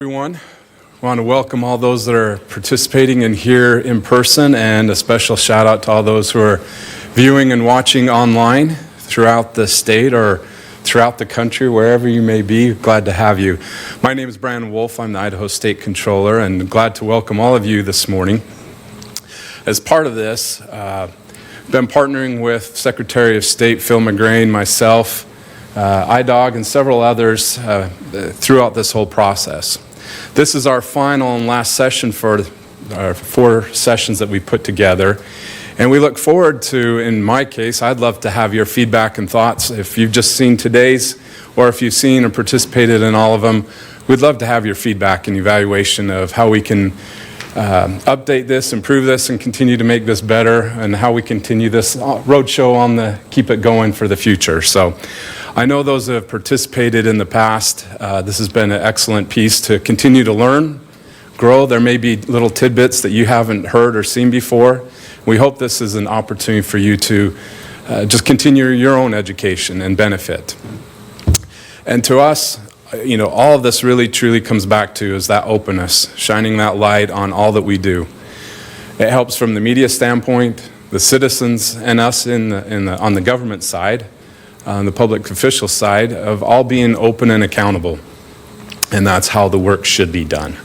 Everyone, I want to welcome all those that are participating in here in person, and a special shout out to all those who are viewing and watching online throughout the state or throughout the country, wherever you may be. Glad to have you. My name is Brandon Wolf. I'm the Idaho State Controller, and glad to welcome all of you this morning. As part of this, I've been partnering with Secretary of State Phil McGrain, myself, IDOG, and several others throughout this whole process. This is our final and last session for our 4 sessions that we put together. And we look forward to, in my case, I'd love to have your feedback and thoughts. If you've just seen today's, or if you've seen or participated in all of them, we'd love to have your feedback and evaluation of how we can update this, improve this, and continue to make this better, and how we continue this roadshow keep it going for the future. So I know those that have participated in the past, this has been an excellent piece to continue to learn, grow. There may be little tidbits that you haven't heard or seen before. We hope this is an opportunity for you to just continue your own education and benefit. And to us, all of this really truly comes back to is that openness, shining that light on all that we do. It helps from the media standpoint, the citizens, and us on the government side, on the public official side, of all being open and accountable. And that's how the work should be done.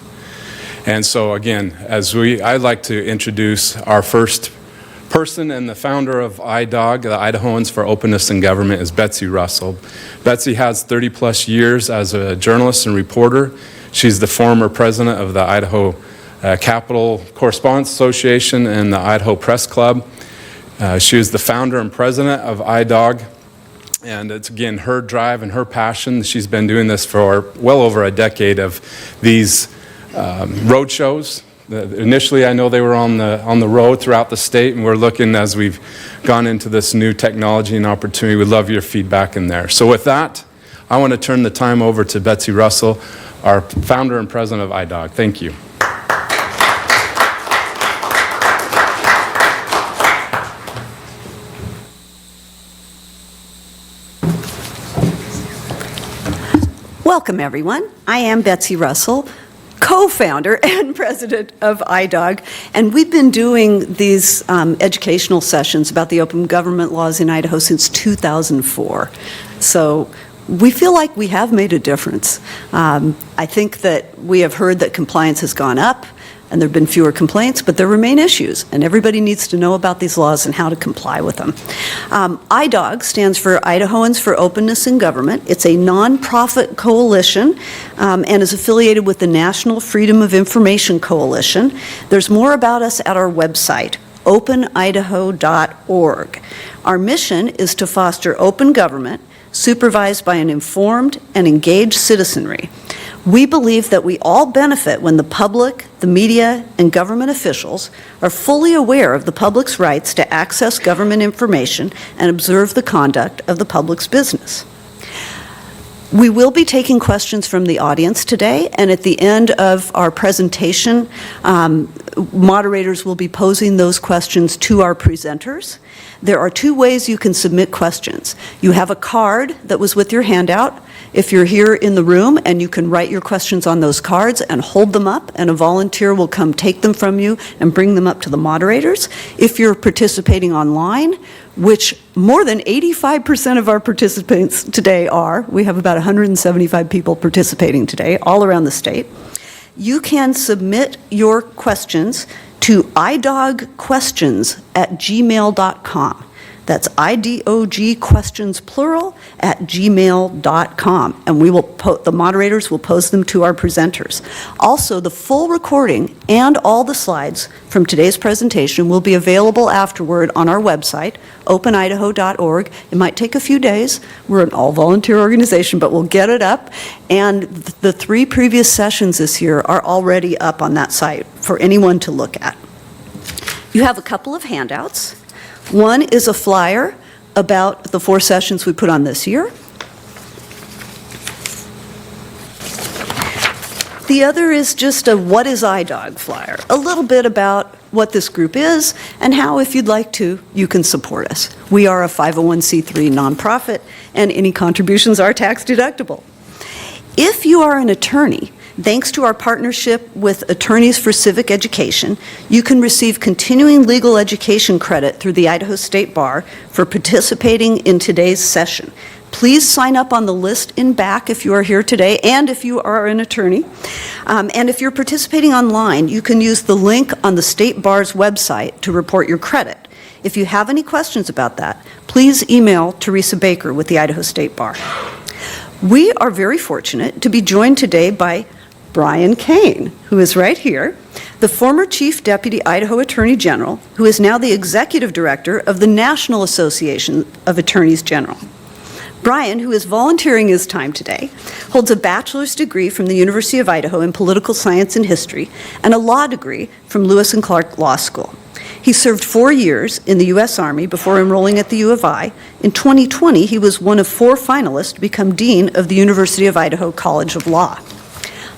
And so again, I'd like to introduce our first person, and the founder of IDOG, the Idahoans for Openness in Government, is Betsy Russell. Betsy has 30 plus years as a journalist and reporter. She's the former president of the Idaho Capitol Correspondents Association and the Idaho Press Club. She is the founder and president of IDOG. And it's, again, her drive and her passion. She's been doing this for well over a decade of these road shows. Initially, I know they were on the road throughout the state, and we're looking as we've gone into this new technology and opportunity. We'd love your feedback in there. So with that, I want to turn the time over to Betsy Russell, our founder and president of IDOG. Thank you. Welcome, everyone. I am Betsy Russell, co-founder and president of IDOG, and we've been doing these educational sessions about the open government laws in Idaho since 2004. So we feel like we have made a difference. I think that we have heard that compliance has gone up, and there have been fewer complaints, but there remain issues, and everybody needs to know about these laws and how to comply with them. IDOG stands for Idahoans for Openness in Government. It's a nonprofit coalition and is affiliated with the National Freedom of Information Coalition. There's more about us at our website, openidaho.org. Our mission is to foster open government supervised by an informed and engaged citizenry. We believe that we all benefit when the public, the media, and government officials are fully aware of the public's rights to access government information and observe the conduct of the public's business. We will be taking questions from the audience today, and at the end of our presentation, moderators will be posing those questions to our presenters. There are 2 ways you can submit questions. You have a card that was with your handout. If you're here in the room, and you can write your questions on those cards and hold them up, and a volunteer will come take them from you and bring them up to the moderators. If you're participating online, which more than 85% of our participants today are, we have about 175 people participating today all around the state, you can submit your questions to idogquestions@gmail.com. That's IDOG questions plural @gmail.com, and the moderators will pose them to our presenters. Also, the full recording and all the slides from today's presentation will be available afterward on our website, openidaho.org. It might take a few days. We're an all-volunteer organization, but we'll get it up. And the 3 previous sessions this year are already up on that site for anyone to look at. You have a couple of handouts. One is a flyer about the 4 sessions we put on this year. The other is just a What is IDOG flyer, a little bit about what this group is and how, if you'd like to, you can support us. We are a 501c3 nonprofit, and any contributions are tax deductible. If you are an attorney, Thanks to our partnership with Attorneys for Civic Education, you can receive continuing legal education credit through the Idaho State Bar for participating in today's session. Please sign up on the list in back if you are here today and if you are an attorney. And if you're participating online, you can use the link on the State Bar's website to report your credit. If you have any questions about that, please email Teresa Baker with the Idaho State Bar. We are very fortunate to be joined today by Brian Kane, who is right here, the former Chief Deputy Idaho Attorney General, who is now the Executive Director of the National Association of Attorneys General. Brian, who is volunteering his time today, holds a bachelor's degree from the University of Idaho in Political Science and History and a law degree from Lewis and Clark Law School. He served 4 years in the U.S. Army before enrolling at the U of I. In 2020, he was one of 4 finalists to become Dean of the University of Idaho College of Law.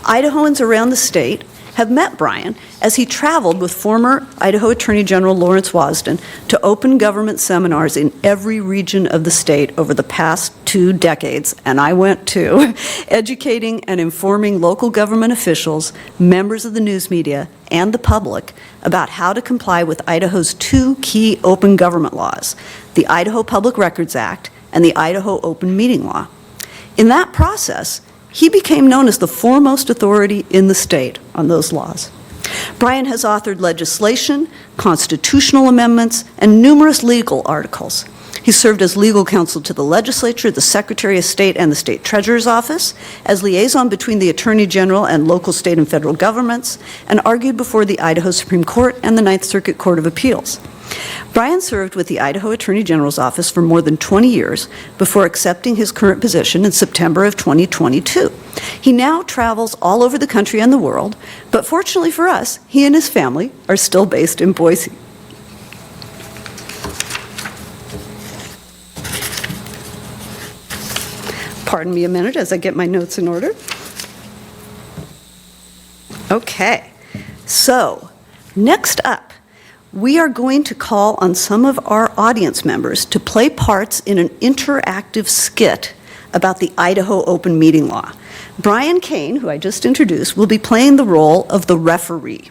Idahoans around the state have met Brian as he traveled with former Idaho Attorney General Lawrence Wasden to open government seminars in every region of the state over the past 2 decades, and I went too, educating and informing local government officials, members of the news media, and the public about how to comply with Idaho's 2 key open government laws, the Idaho Public Records Act and the Idaho Open Meeting Law. In that process, he became known as the foremost authority in the state on those laws. Brian has authored legislation, constitutional amendments, and numerous legal articles. He served as legal counsel to the legislature, the Secretary of State, and the State Treasurer's Office, as liaison between the Attorney General and local, state, and federal governments, and argued before the Idaho Supreme Court and the Ninth Circuit Court of Appeals. Brian served with the Idaho Attorney General's office for more than 20 years before accepting his current position in September of 2022. He now travels all over the country and the world, but fortunately for us, he and his family are still based in Boise. Pardon me a minute as I get my notes in order. Okay, so next up, we are going to call on some of our audience members to play parts in an interactive skit about the Idaho Open Meeting Law. Brian Kane, who I just introduced, will be playing the role of the referee.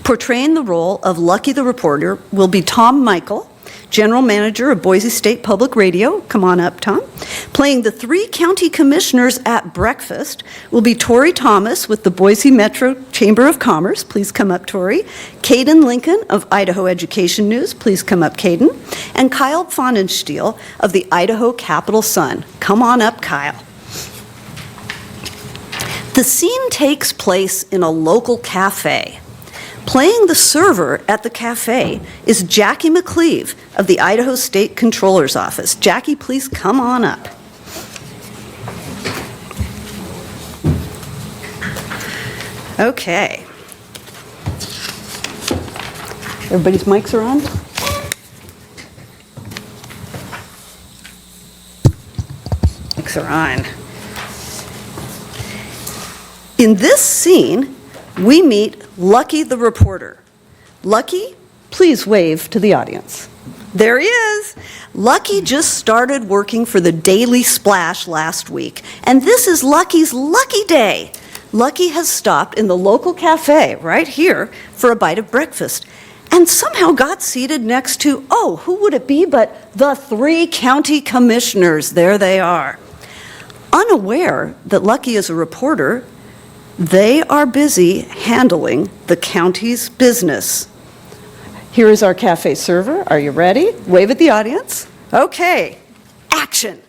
Portraying the role of Lucky the reporter will be Tom Michael, General Manager of Boise State Public Radio. Come on up, Tom. Playing the 3 county commissioners at breakfast will be Tori Thomas with the Boise Metro Chamber of Commerce. Please come up, Tori. Caden Lincoln of Idaho Education News. Please come up, Caden. And Kyle Pfannenstiel of the Idaho Capital Sun. Come on up, Kyle. The scene takes place in a local cafe. Playing the server at the cafe is Jackie McCleve of the Idaho State Controller's Office. Jackie, please come on up. Okay. Everybody's mics are on? Mics are on. In this scene, we meet Lucky the reporter. Lucky, please wave to the audience. There he is. Lucky just started working for the Daily Splash last week, and this is Lucky's lucky day. Lucky has stopped in the local cafe right here for a bite of breakfast and somehow got seated next to, oh, who would it be but the 3 county commissioners. There they are. Unaware that Lucky is a reporter, they are busy handling the county's business. Here is our cafe server. Are you ready? Wave at the audience. Okay, action.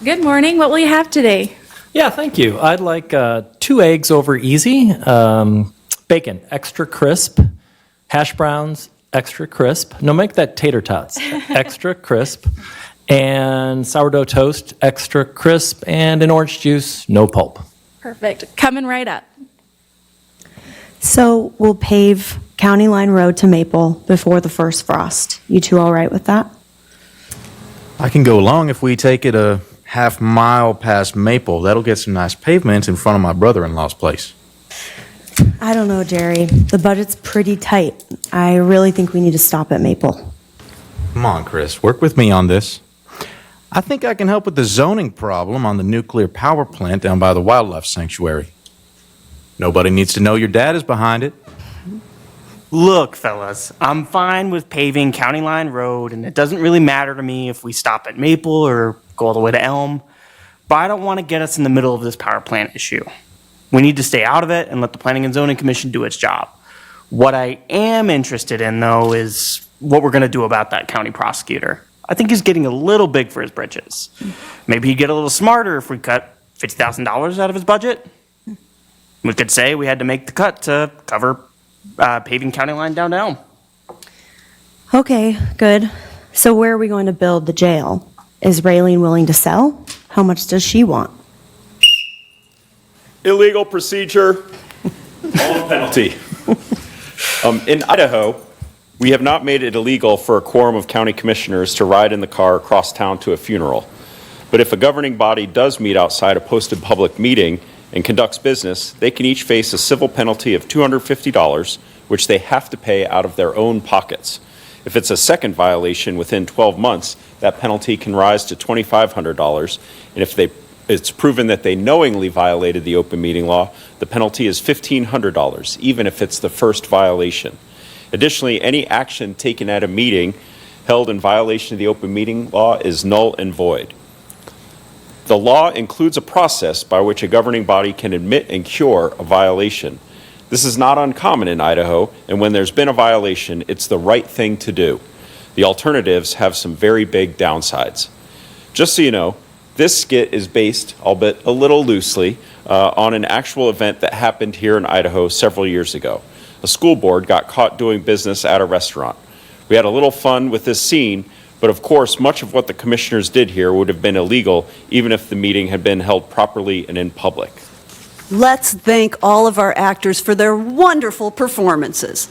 Good morning. What will you have today? Yeah, thank you. I'd like 2 eggs over easy, bacon, extra crisp, hash browns, extra crisp. No, make that tater tots, extra crisp, and sourdough toast, extra crisp, and an orange juice, no pulp. Perfect. Coming right up. So we'll pave County Line Road to Maple before the first frost. You two all right with that? I can go along if we take it a half mile past Maple. That'll get some nice pavements in front of my brother-in-law's place. I don't know, Jerry. The budget's pretty tight. I really think we need to stop at Maple. Come on, Chris. Work with me on this. I think I can help with the zoning problem on the nuclear power plant down by the wildlife sanctuary. Nobody needs to know your dad is behind it. Look, fellas, I'm fine with paving County Line Road, and it doesn't really matter to me if we stop at Maple or go all the way to Elm, but I don't want to get us in the middle of this power plant issue. We need to stay out of it and let the Planning and Zoning Commission do its job. What I am interested in, though, is what we're going to do about that county prosecutor. I think he's getting a little big for his britches. Maybe he'd get a little smarter if we cut $50,000 out of his budget. We could say we had to make the cut to cover paving County Line down to Elm. Okay, good. So where are we going to build the jail? Is Raylene willing to sell? How much does she want? Illegal procedure, all penalty. In Idaho, we have not made it illegal for a quorum of county commissioners to ride in the car across town to a funeral. But if a governing body does meet outside a posted public meeting and conducts business, they can each face a civil penalty of $250, which they have to pay out of their own pockets. If it's a second violation within 12 months, that penalty can rise to $2,500. And if it's proven that they knowingly violated the open meeting law, the penalty is $1,500, even if it's the first violation. Additionally, any action taken at a meeting held in violation of the open meeting law is null and void. The law includes a process by which a governing body can admit and cure a violation. This is not uncommon in Idaho, and when there's been a violation, it's the right thing to do. The alternatives have some very big downsides. Just so you know, this skit is based, albeit a little loosely, on an actual event that happened here in Idaho several years ago. A school board got caught doing business at a restaurant. We had a little fun with this scene, but of course, much of what the commissioners did here would have been illegal even if the meeting had been held properly and in public. Let's thank all of our actors for their wonderful performances.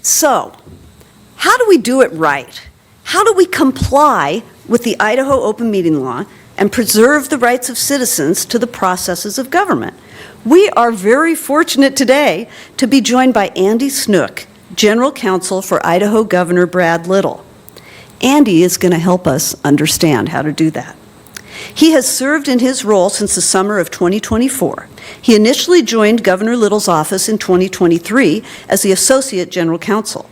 So, how do we do it right? How do we comply with the Idaho open meeting law and preserve the rights of citizens to the processes of government? We are very fortunate today to be joined by Andy Snook, General Counsel for Idaho Governor Brad Little. Andy is going to help us understand how to do that. He has served in his role since the summer of 2024. He initially joined Governor Little's office in 2023 as the Associate General Counsel.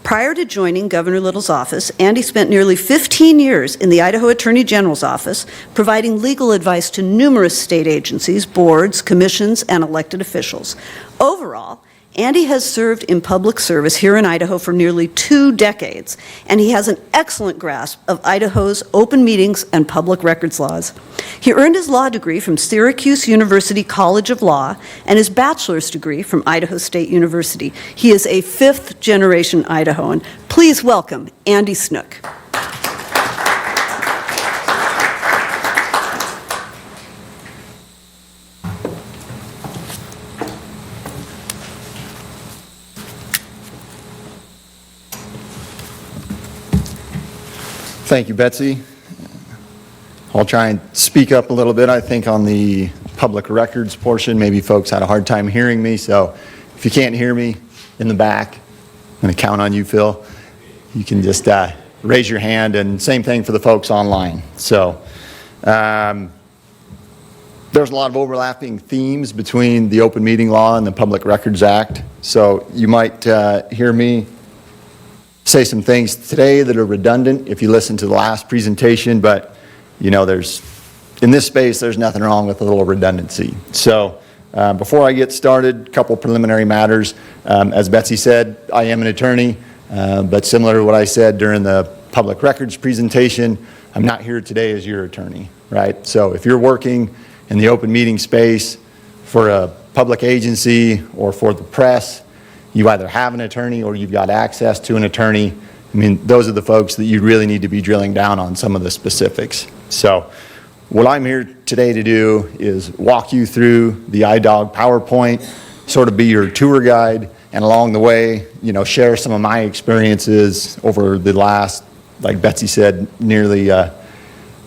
Prior to joining Governor Little's office, Andy spent nearly 15 years in the Idaho Attorney General's office, providing legal advice to numerous state agencies, boards, commissions, and elected officials. Overall, Andy has served in public service here in Idaho for nearly 2 decades, and he has an excellent grasp of Idaho's open meetings and public records laws. He earned his law degree from Syracuse University College of Law and his bachelor's degree from Idaho State University. He is a 5th-generation Idahoan. Please welcome Andy Snook. Thank you, Betsy. I'll try and speak up a little bit, I think, on the public records portion. Maybe folks had a hard time hearing me, so if you can't hear me in the back, I'm going to count on you, Phil. You can just raise your hand, and same thing for the folks online. So there's a lot of overlapping themes between the Open Meeting Law and the Public Records Act. So you might hear me say some things today that are redundant if you listen to the last presentation, but you know, in this space, there's nothing wrong with a little redundancy. So before I get started, a couple preliminary matters. As Betsy said, I am an attorney, but similar to what I said during the public records presentation, I'm not here today as your attorney, right? So if you're working in the open meeting space for a public agency or for the press, you either have an attorney or you've got access to an attorney. I mean, those are the folks that you really need to be drilling down on some of the specifics. So what I'm here today to do is walk you through the IDOG PowerPoint, sort of be your tour guide, and along the way, you know, share some of my experiences over the last, like Betsy said, nearly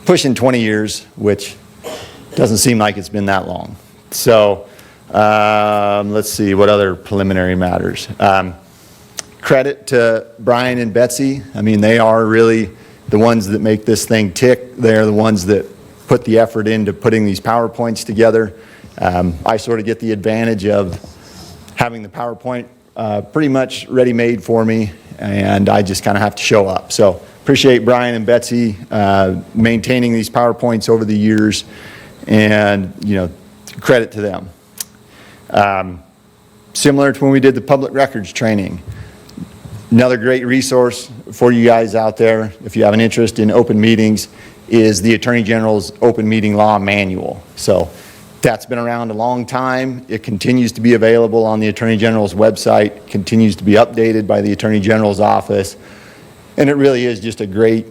pushing 20 years, which doesn't seem like it's been that long. So Let's see, what other preliminary matters? Credit to Brian and Betsy. I mean, they are really the ones that make this thing tick. They're the ones that put the effort into putting these PowerPoints together. I sort of get the advantage of having the PowerPoint pretty much ready-made for me, and I just kind of have to show up. So appreciate Brian and Betsy maintaining these PowerPoints over the years, and credit to them. Similar to when we did the public records training. Another great resource for you guys out there, if you have an interest in open meetings, is the Attorney General's Open Meeting Law Manual. So that's been around a long time. It continues to be available on the Attorney General's website, continues to be updated by the Attorney General's office, and it really is just a great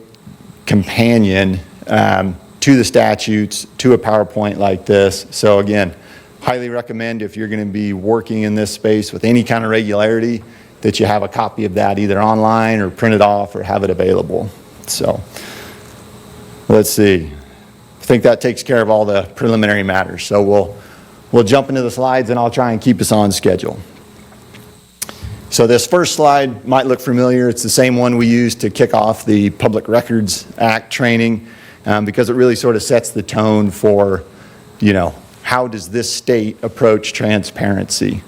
companion to the statutes, to a PowerPoint like this. So again, highly recommend if you're going to be working in this space with any kind of regularity that you have a copy of that either online or printed off or have it available. So let's see. I think that takes care of all the preliminary matters. So we'll jump into the slides and I'll try and keep us on schedule. So this first slide might look familiar. It's the same one we used to kick off the Public Records Act training because it really sort of sets the tone for, how does this state approach transparency?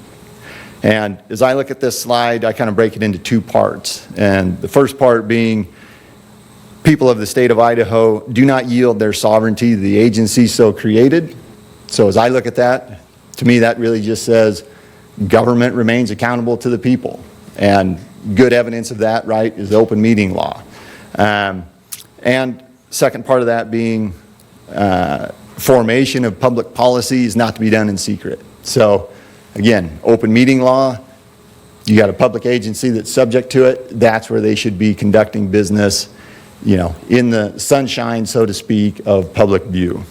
And as I look at this slide, I kind of break it into two parts. And the first part being, people of the state of Idaho do not yield their sovereignty to the agency so created. So as I look at that, to me that really just says government remains accountable to the people. And good evidence of that, right, is the open meeting law. And second part of that being formation of public policy is not to be done in secret. So again, open meeting law, you got a public agency that's subject to it, that's where they should be conducting business, in the sunshine, so to speak, of public view.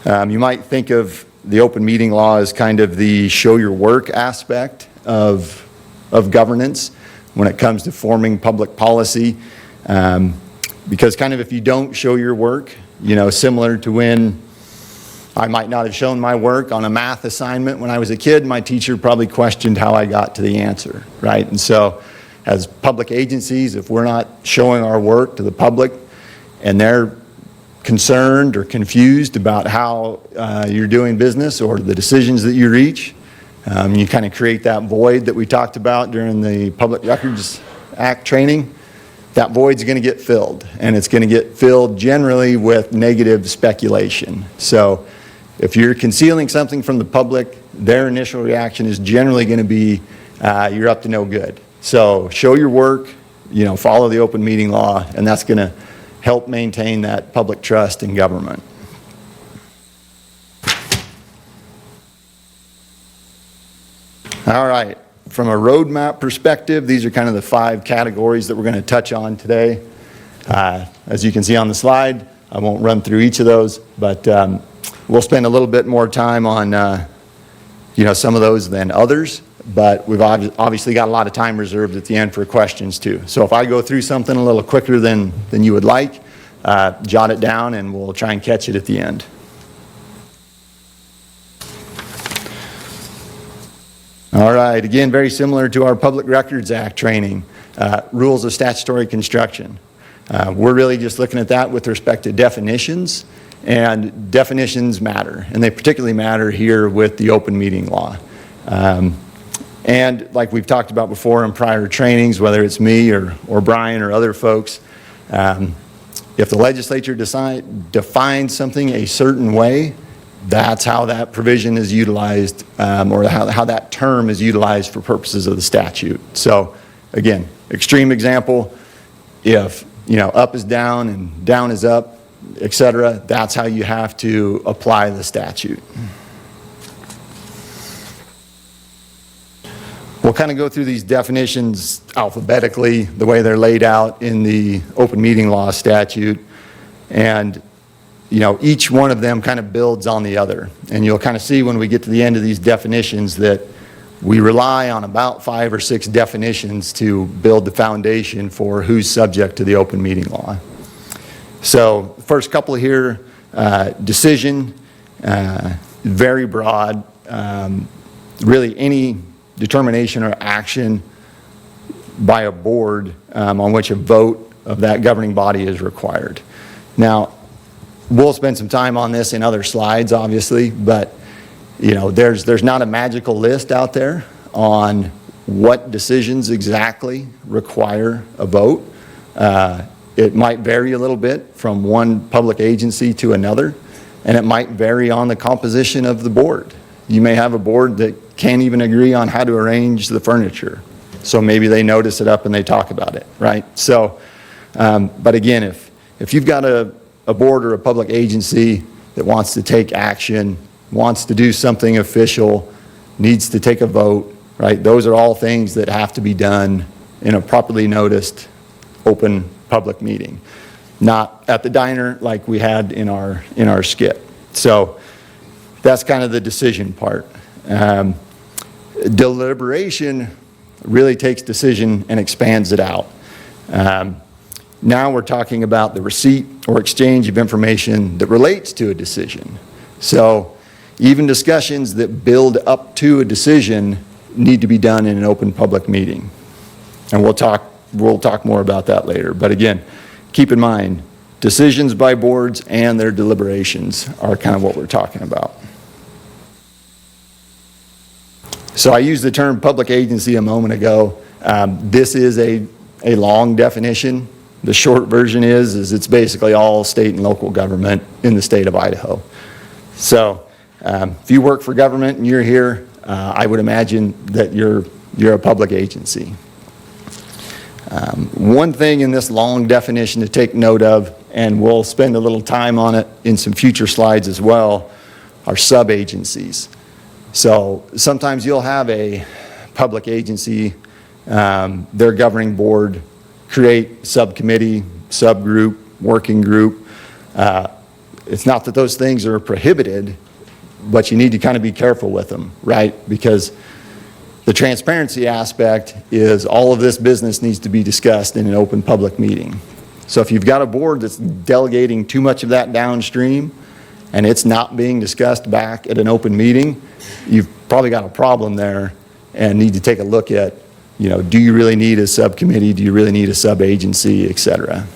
You might think of the open meeting law as kind of the show your work aspect of governance when it comes to forming public policy. Because kind of if you don't show your work, similar to when I might not have shown my work on a math assignment when I was a kid, my teacher probably questioned how I got to the answer, right? And so as public agencies, if we're not showing our work to the public and they're concerned or confused about how you're doing business or the decisions that you reach, you kind of create that void that we talked about during the Public Records Act training. That void's going to get filled, and it's going to get filled generally with negative speculation. So if you're concealing something from the public, their initial reaction is generally going to be, you're up to no good. So show your work, follow the open meeting law, and that's going to help maintain that public trust in government. All right. From a roadmap perspective, these are kind of the 5 categories that we're going to touch on today. As you can see on the slide, I won't run through each of those, but we'll spend a little bit more time on some of those than others, but we've obviously got a lot of time reserved at the end for questions too. So if I go through something a little quicker than you would like, jot it down and we'll try and catch it at the end. All right, again, very similar to our Public Records Act training, rules of statutory construction. We're really just looking at that with respect to definitions, and definitions matter, and they particularly matter here with the open meeting law. And like we've talked about before in prior trainings, whether it's me or Brian or other folks, if the legislature defines something a certain way, that's how that provision is utilized, or how that term is utilized for purposes of the statute. So again, extreme example, if up is down and down is up, etc., that's how you have to apply the statute. We'll kind of go through these definitions alphabetically, the way they're laid out in the open meeting law statute, and each one of them kind of builds on the other. And you'll kind of see when we get to the end of these definitions that we rely on about 5 or 6 definitions to build the foundation for who's subject to the open meeting law. So the first couple here, decision, very broad. really any determination or action by a board on which a vote of that governing body is required. Now, we'll spend some time on this in other slides, obviously, but there's not a magical list out there on what decisions exactly require a vote. It might vary a little bit from one public agency to another, and it might vary on the composition of the board. You may have a board that can't even agree on how to arrange the furniture. So maybe they notice it up and they talk about it, right? So, but again, if you've got a board or a public agency that wants to take action, wants to do something official, needs to take a vote, right? Those are all things that have to be done in a properly noticed, open public meeting, not at the diner like we had in our skit. So that's kind of the decision part. Deliberation really takes decision and expands it out. Now we're talking about the receipt or exchange of information that relates to a decision. So even discussions that build up to a decision need to be done in an open public meeting. And we'll talk more about that later. But again, keep in mind, decisions by boards and their deliberations are kind of what we're talking about. So I used the term public agency a moment ago. This is a long definition. The short version is it's basically all state and local government in the state of Idaho. So if you work for government and you're here, I would imagine that you're a public agency. One thing in this long definition to take note of, and we'll spend a little time on it in some future slides as well, are sub-agencies. So sometimes you'll have a public agency, their governing board, create subcommittee, subgroup, working group. It's not that those things are prohibited, but you need to kind of be careful with them, right? Because the transparency aspect is all of this business needs to be discussed in an open public meeting. So if you've got a board that's delegating too much of that downstream and it's not being discussed back at an open meeting, you've probably got a problem there and need to take a look at, do you really need a subcommittee? Do you really need a sub-agency, et cetera?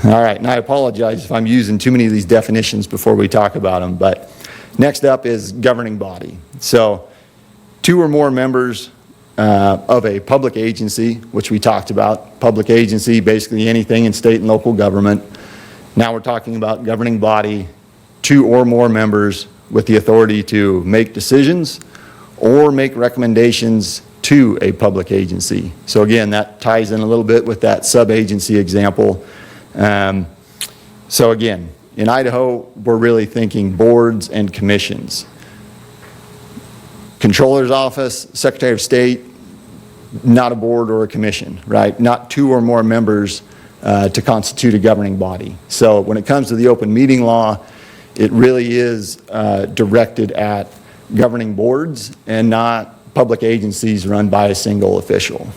All right, and I apologize if I'm using too many of these definitions before we talk about them, but next up is governing body. So 2 or more members of a public agency, which we talked about. Public agency, basically anything in state and local government. Now we're talking about governing body, 2 or more members with the authority to make decisions or make recommendations to a public agency. So again, that ties in a little bit with that sub-agency example. So again, in Idaho, we're really thinking boards and commissions. Controller's office, Secretary of State, not a board or a commission, right? Not 2 or more members to constitute a governing body. So when it comes to the open meeting law, it really is directed at governing boards and not public agencies run by a single official.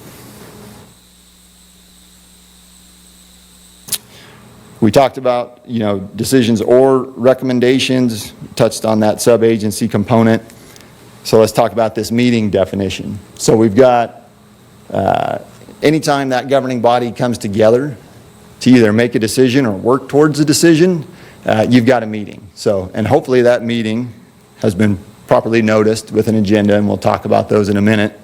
We talked about, decisions or recommendations, touched on that sub-agency component. So let's talk about this meeting definition. So we've got, anytime that governing body comes together to either make a decision or work towards a decision, you've got a meeting. So, and hopefully that meeting has been properly noticed with an agenda, and we'll talk about those in a minute.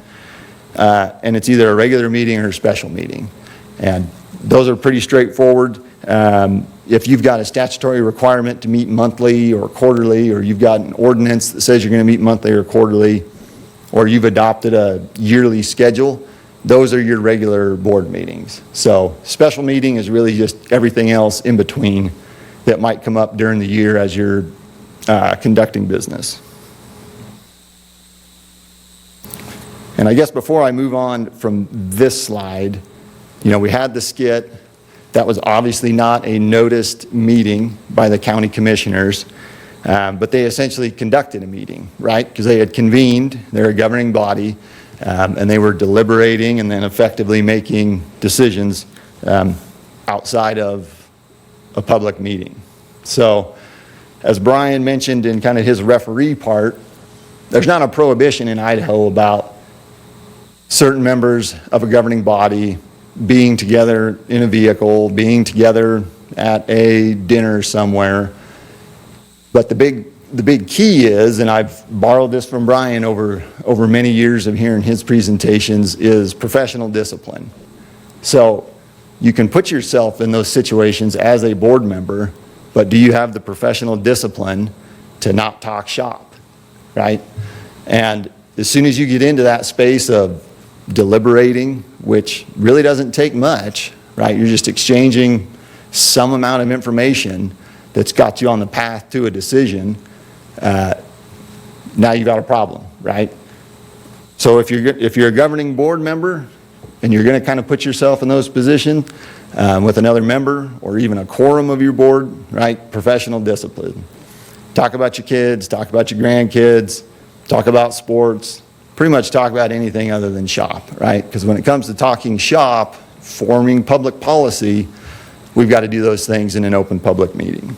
And it's either a regular meeting or a special meeting. And those are pretty straightforward. If you've got a statutory requirement to meet monthly or quarterly, or you've got an ordinance that says you're going to meet monthly or quarterly, or you've adopted a yearly schedule, those are your regular board meetings. So special meeting is really just everything else in between that might come up during the year as you're conducting business. And I guess before I move on from this slide, we had the skit. That was obviously not a noticed meeting by the county commissioners, but they essentially conducted a meeting, right? Because they had convened, they're a governing body, and they were deliberating and then effectively making decisions. outside of a public meeting. So, as Brian mentioned in kind of his referee part, there's not a prohibition in Idaho about certain members of a governing body being together in a vehicle, being together at a dinner somewhere. But the big key is, and I've borrowed this from Brian over many years of hearing his presentations, is professional discipline. So you can put yourself in those situations as a board member, but do you have the professional discipline to not talk shop, right? And as soon as you get into that space of deliberating, which really doesn't take much, right? You're just exchanging some amount of information that's got you on the path to a decision. Now you've got a problem, right? So if you're a governing board member and you're going to kind of put yourself in those positions with another member or even a quorum of your board, right? Professional discipline. Talk about your kids, talk about your grandkids, talk about sports, pretty much talk about anything other than shop, right? Because when it comes to talking shop, forming public policy, we've got to do those things in an open public meeting.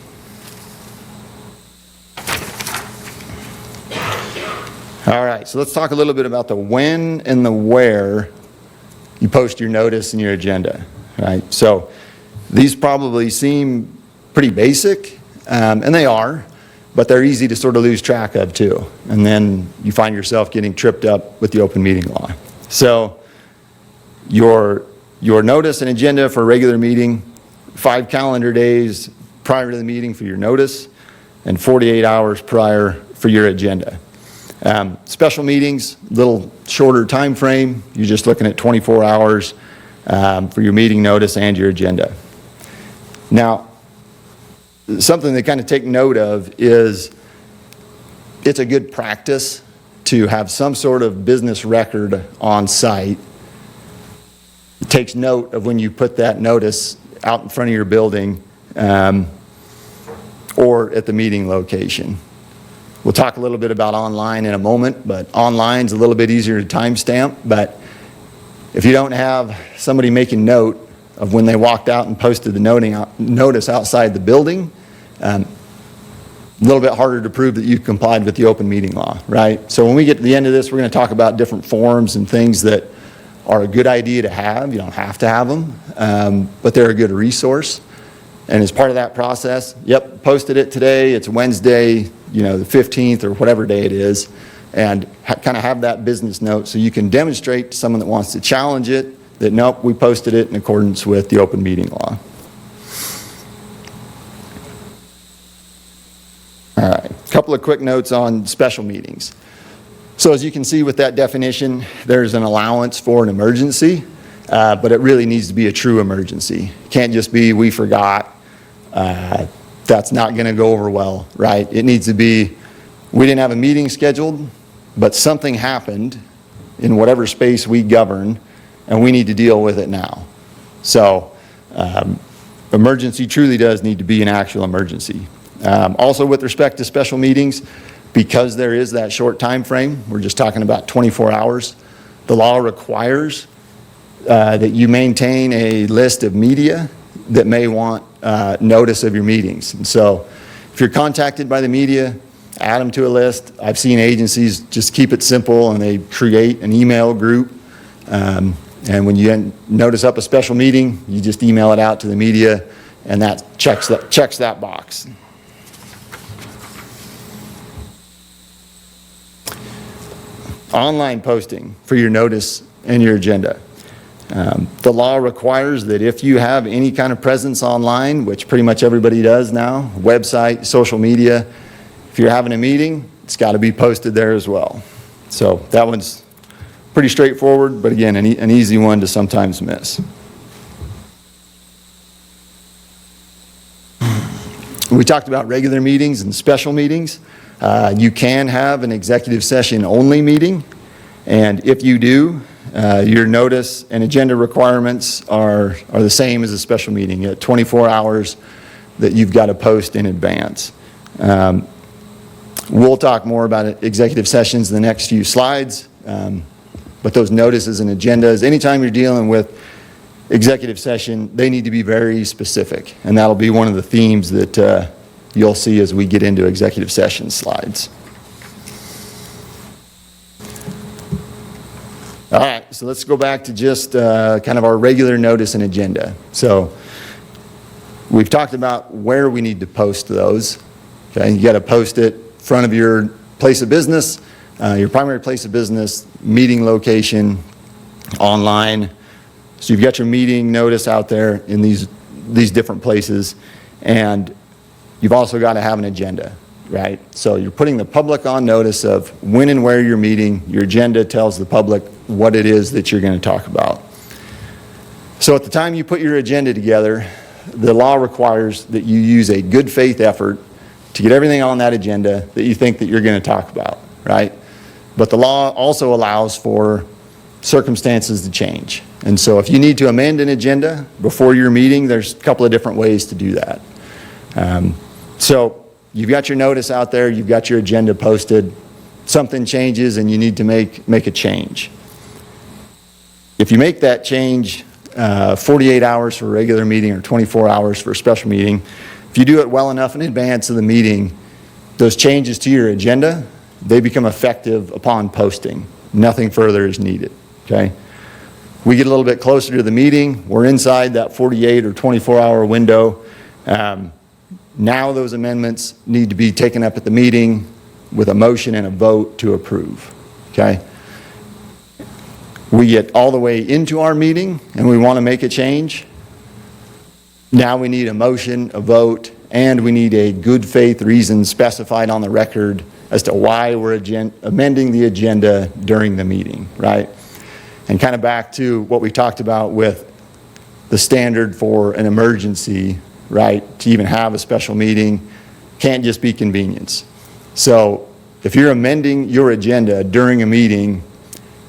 All right, so let's talk a little bit about the when and the where you post your notice and your agenda, right? So these probably seem pretty basic, and they are, but they're easy to sort of lose track of too. And then you find yourself getting tripped up with the open meeting law. So your notice and agenda for a regular meeting, 5 calendar days prior to the meeting for your notice, and 48 hours prior for your agenda. Special meetings, little shorter time frame. You're just looking at 24 hours for your meeting notice and your agenda. Now, something to kind of take note of is it's a good practice to have some sort of business record on site. It takes note of when you put that notice out in front of your building or at the meeting location. We'll talk a little bit about online in a moment, but online's a little bit easier to timestamp. But if you don't have somebody making note of when they walked out and posted the notice outside the building, a little bit harder to prove that you complied with the open meeting law, right? So when we get to the end of this, we're going to talk about different forms and things that are a good idea to have. You don't have to have them, but they're a good resource. And as part of that process, yep, posted it today, it's Wednesday, the 15th or whatever day it is, and kind of have that business note so you can demonstrate to someone that wants to challenge it that, nope, we posted it in accordance with the open meeting law. All right, a couple of quick notes on special meetings. So as you can see with that definition, there's an allowance for an emergency, but it really needs to be a true emergency. It can't just be, we forgot. That's not going to go over well, right? It needs to be, we didn't have a meeting scheduled, but something happened in whatever space we govern, and we need to deal with it now. So emergency truly does need to be an actual emergency. Also with respect to special meetings, because there is that short time frame, we're just talking about 24 hours, the law requires that you maintain a list of media that may want notice of your meetings. And so if you're contacted by the media, add them to a list. I've seen agencies just keep it simple and they create an email group. And when you notice up a special meeting, you just email it out to the media and that checks that box. Online posting for your notice and your agenda. The law requires that if you have any kind of presence online, which pretty much everybody does now, website, social media, if you're having a meeting, it's got to be posted there as well. So that one's pretty straightforward, but again, an easy one to sometimes miss. We talked about regular meetings and special meetings. You can have an executive session only meeting, and if you do, your notice and agenda requirements are the same as a special meeting. You have 24 hours that you've got to post in advance. We'll talk more about executive sessions in the next few slides, but those notices and agendas, anytime you're dealing with executive session, they need to be very specific. And that'll be one of the themes that you'll see as we get into executive session slides. All right, so let's go back to just kind of our regular notice and agenda. So we've talked about where we need to post those. Okay, you got to post it in front of your place of business, your primary place of business, meeting location, online. So you've got your meeting notice out there in these different places, and you've also got to have an agenda, right? So you're putting the public on notice of when and where you're meeting. Your agenda tells the public what it is that you're going to talk about. So at the time you put your agenda together, the law requires that you use a good faith effort to get everything on that agenda that you think that you're going to talk about, right? But the law also allows for circumstances to change. And so if you need to amend an agenda before your meeting, there's a couple of different ways to do that. So you've got your notice out there, you've got your agenda posted, something changes and you need to make a change. If you make that change 48 hours for a regular meeting or 24 hours for a special meeting, if you do it well enough in advance of the meeting, those changes to your agenda, they become effective upon posting. Nothing further is needed, okay? We get a little bit closer to the meeting, we're inside that 48 or 24-hour window. Now those amendments need to be taken up at the meeting with a motion and a vote to approve, okay? We get all the way into our meeting and we want to make a change. Now we need a motion, a vote, and we need a good faith reason specified on the record as to why we're amending the agenda during the meeting, right? And kind of back to what we talked about with the standard for an emergency, right? To even have a special meeting can't just be convenience. So if you're amending your agenda during a meeting,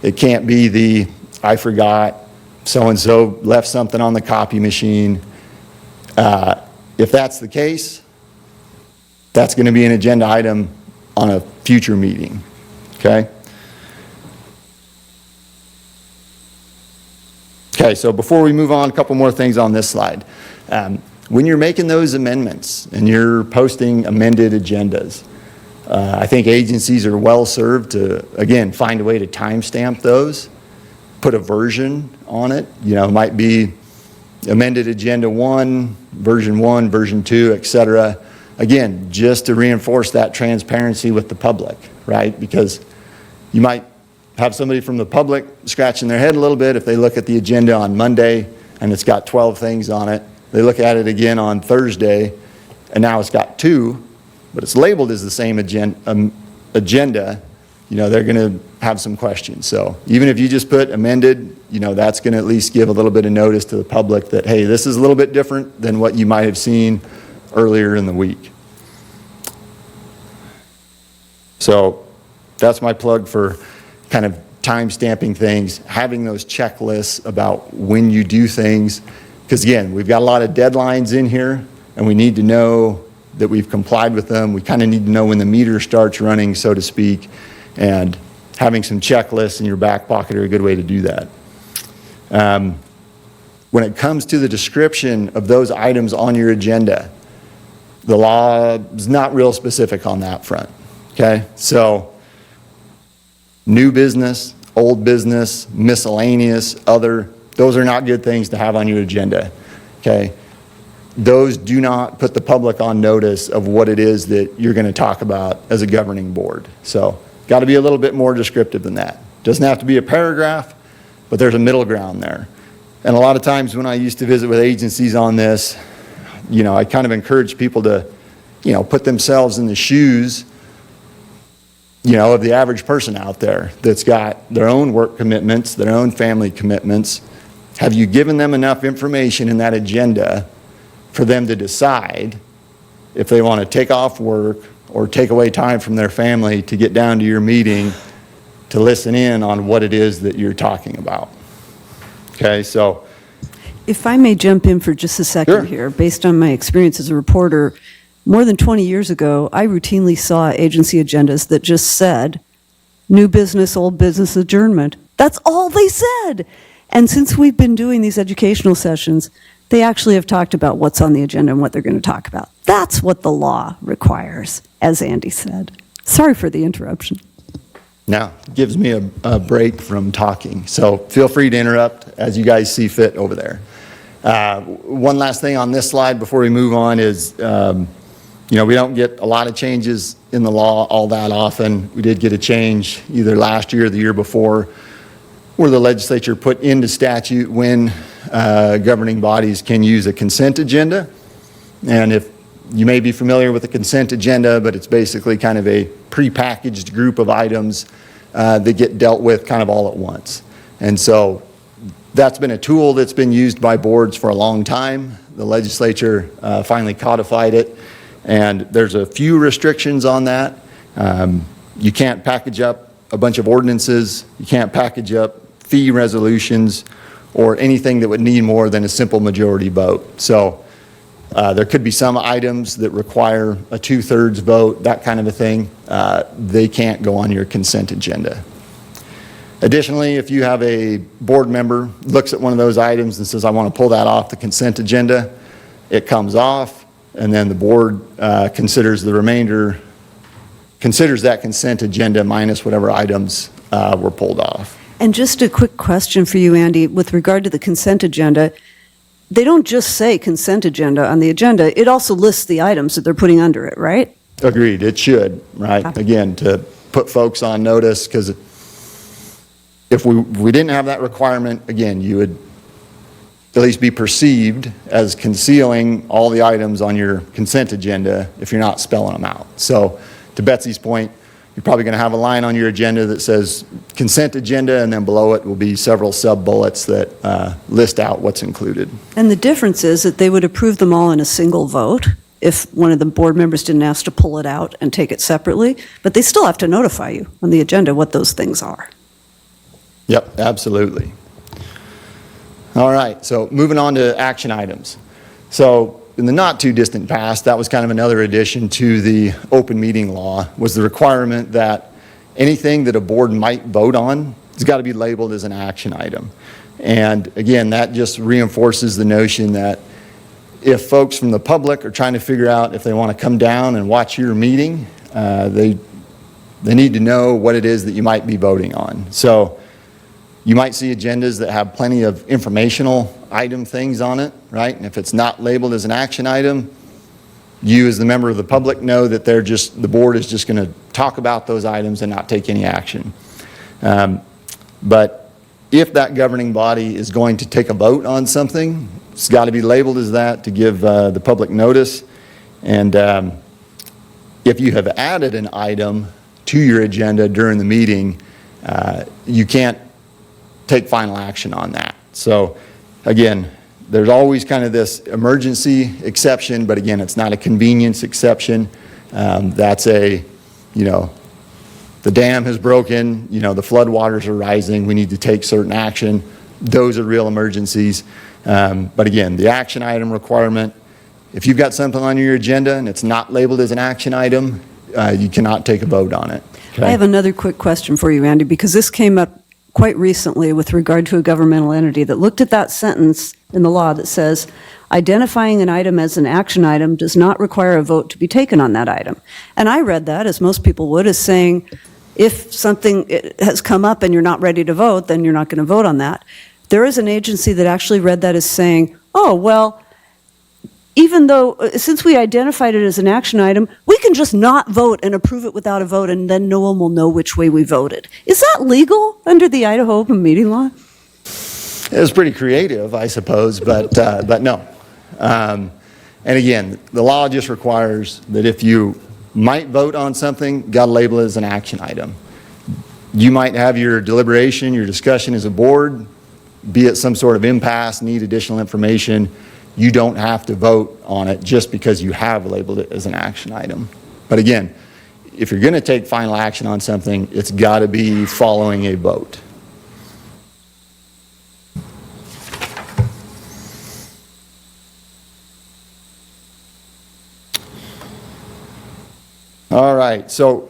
it can't be the, I forgot, so-and-so left something on the copy machine. If that's the case, that's going to be an agenda item on a future meeting, okay? Okay, so before we move on, a couple more things on this slide. When you're making those amendments and you're posting amended agendas, I think agencies are well served to, again, find a way to timestamp those, put a version on it. You know, it might be amended agenda 1, version 2, et cetera. Again, just to reinforce that transparency with the public, right? Because you might have somebody from the public scratching their head a little bit if they look at the agenda on Monday and it's got 12 things on it. They look at it again on Thursday and now it's got 2, but it's labeled as the same agenda, you know, they're going to have some questions. So even if you just put amended, you know, that's going to at least give a little bit of notice to the public that, hey, this is a little bit different than what you might have seen earlier in the week. So that's my plug for kind of time stamping things, having those checklists about when you do things. Because again, we've got a lot of deadlines in here and we need to know that we've complied with them. We kind of need to know when the meter starts running, so to speak, and having some checklists in your back pocket are a good way to do that. When it comes to the description of those items on your agenda, the law is not real specific on that front, okay? So new business, old business, miscellaneous, other, those are not good things to have on your agenda, okay? Those do not put the public on notice of what it is that you're going to talk about as a governing board. So got to be a little bit more descriptive than that. Doesn't have to be a paragraph, but there's a middle ground there. And a lot of times when I used to visit with agencies on this, you know, I kind of encourage people to, you know, put themselves in the shoes, you know, of the average person out there that's got their own work commitments, their own family commitments. Have you given them enough information in that agenda for them to decide if they want to take off work or take away time from their family to get down to your meeting to listen in on what it is that you're talking about? Okay, so. If I may jump in for just a second Sure. here, based on my experience as a reporter, more than 20 years ago, I routinely saw agency agendas that just said, new business, old business adjournment. That's all they said. And since we've been doing these educational sessions, they actually have talked about what's on the agenda and what they're going to talk about. That's what the law requires, as Andy said. Sorry for the interruption. Now, gives me a break from talking, so feel free to interrupt as you guys see fit over there. One last thing on this slide before we move on is, we don't get a lot of changes in the law all that often. We did get a change either last year or the year before where the legislature put into statute when governing bodies can use a consent agenda. And if you may be familiar with the consent agenda, but it's basically kind of a prepackaged group of items that get dealt with kind of all at once. And so that's been a tool that's been used by boards for a long time. The legislature finally codified it, and there's a few restrictions on that. You can't package up a bunch of ordinances. You can't package up fee resolutions or anything that would need more than a simple majority vote. So there could be some items that require a 2/3 vote, that kind of a thing. They can't go on your consent agenda. Additionally, if you have a board member looks at one of those items and says, I want to pull that off the consent agenda, it comes off, and then the board considers that consent agenda minus whatever items were pulled off. And just a quick question for you, Andy, with regard to the consent agenda. They don't just say consent agenda on the agenda, it also lists the items that they're putting under it, right? Agreed, it should, right? Again, to put folks on notice, because if we didn't have that requirement, again, you would at least be perceived as concealing all the items on your consent agenda if you're not spelling them out. So to Betsy's point, you're probably going to have a line on your agenda that says consent agenda, and then below it will be several sub-bullets that list out what's included. And the difference is that they would approve them all in a single vote if one of the board members didn't ask to pull it out and take it separately, but they still have to notify you on the agenda what those things are. Yep, absolutely. All right, so moving on to action items. So in the not too distant past, that was kind of another addition to the open meeting law, was the requirement that anything that a board might vote on has got to be labeled as an action item. And again, that just reinforces the notion that if folks from the public are trying to figure out if they want to come down and watch your meeting, they need to know what it is that you might be voting on. So you might see agendas that have plenty of informational item things on it, right? And if it's not labeled as an action item, you as the member of the public know that the board is just going to talk about those items and not take any action. But if that governing body is going to take a vote on something, it's got to be labeled as that to give the public notice. And if you have added an item to your agenda during the meeting, you can't take final action on that. So again, there's always kind of this emergency exception, but again, it's not a convenience exception. That's the dam has broken, the flood waters are rising, we need to take certain action. Those are real emergencies. But again, the action item requirement, if you've got something on your agenda and it's not labeled as an action item, you cannot take a vote on it. Okay? I have another quick question for you, Andy, because this came up quite recently with regard to a governmental entity that looked at that sentence in the law that says, identifying an item as an action item does not require a vote to be taken on that item. And I read that, as most people would, as saying, if something has come up and you're not ready to vote, then you're not going to vote on that. There is an agency that actually read that as saying, oh, well, even though, since we identified it as an action item, we can just not vote and approve it without a vote, and then no one will know which way we voted. Is that legal under the Idaho open meeting law? It was pretty creative, I suppose, but no. And again, the law just requires that if you might vote on something, got to label it as an action item. You might have your deliberation, your discussion as a board, be it some sort of impasse, need additional information. You don't have to vote on it just because you have labeled it as an action item. But again, if you're going to take final action on something, it's got to be following a vote. All right, so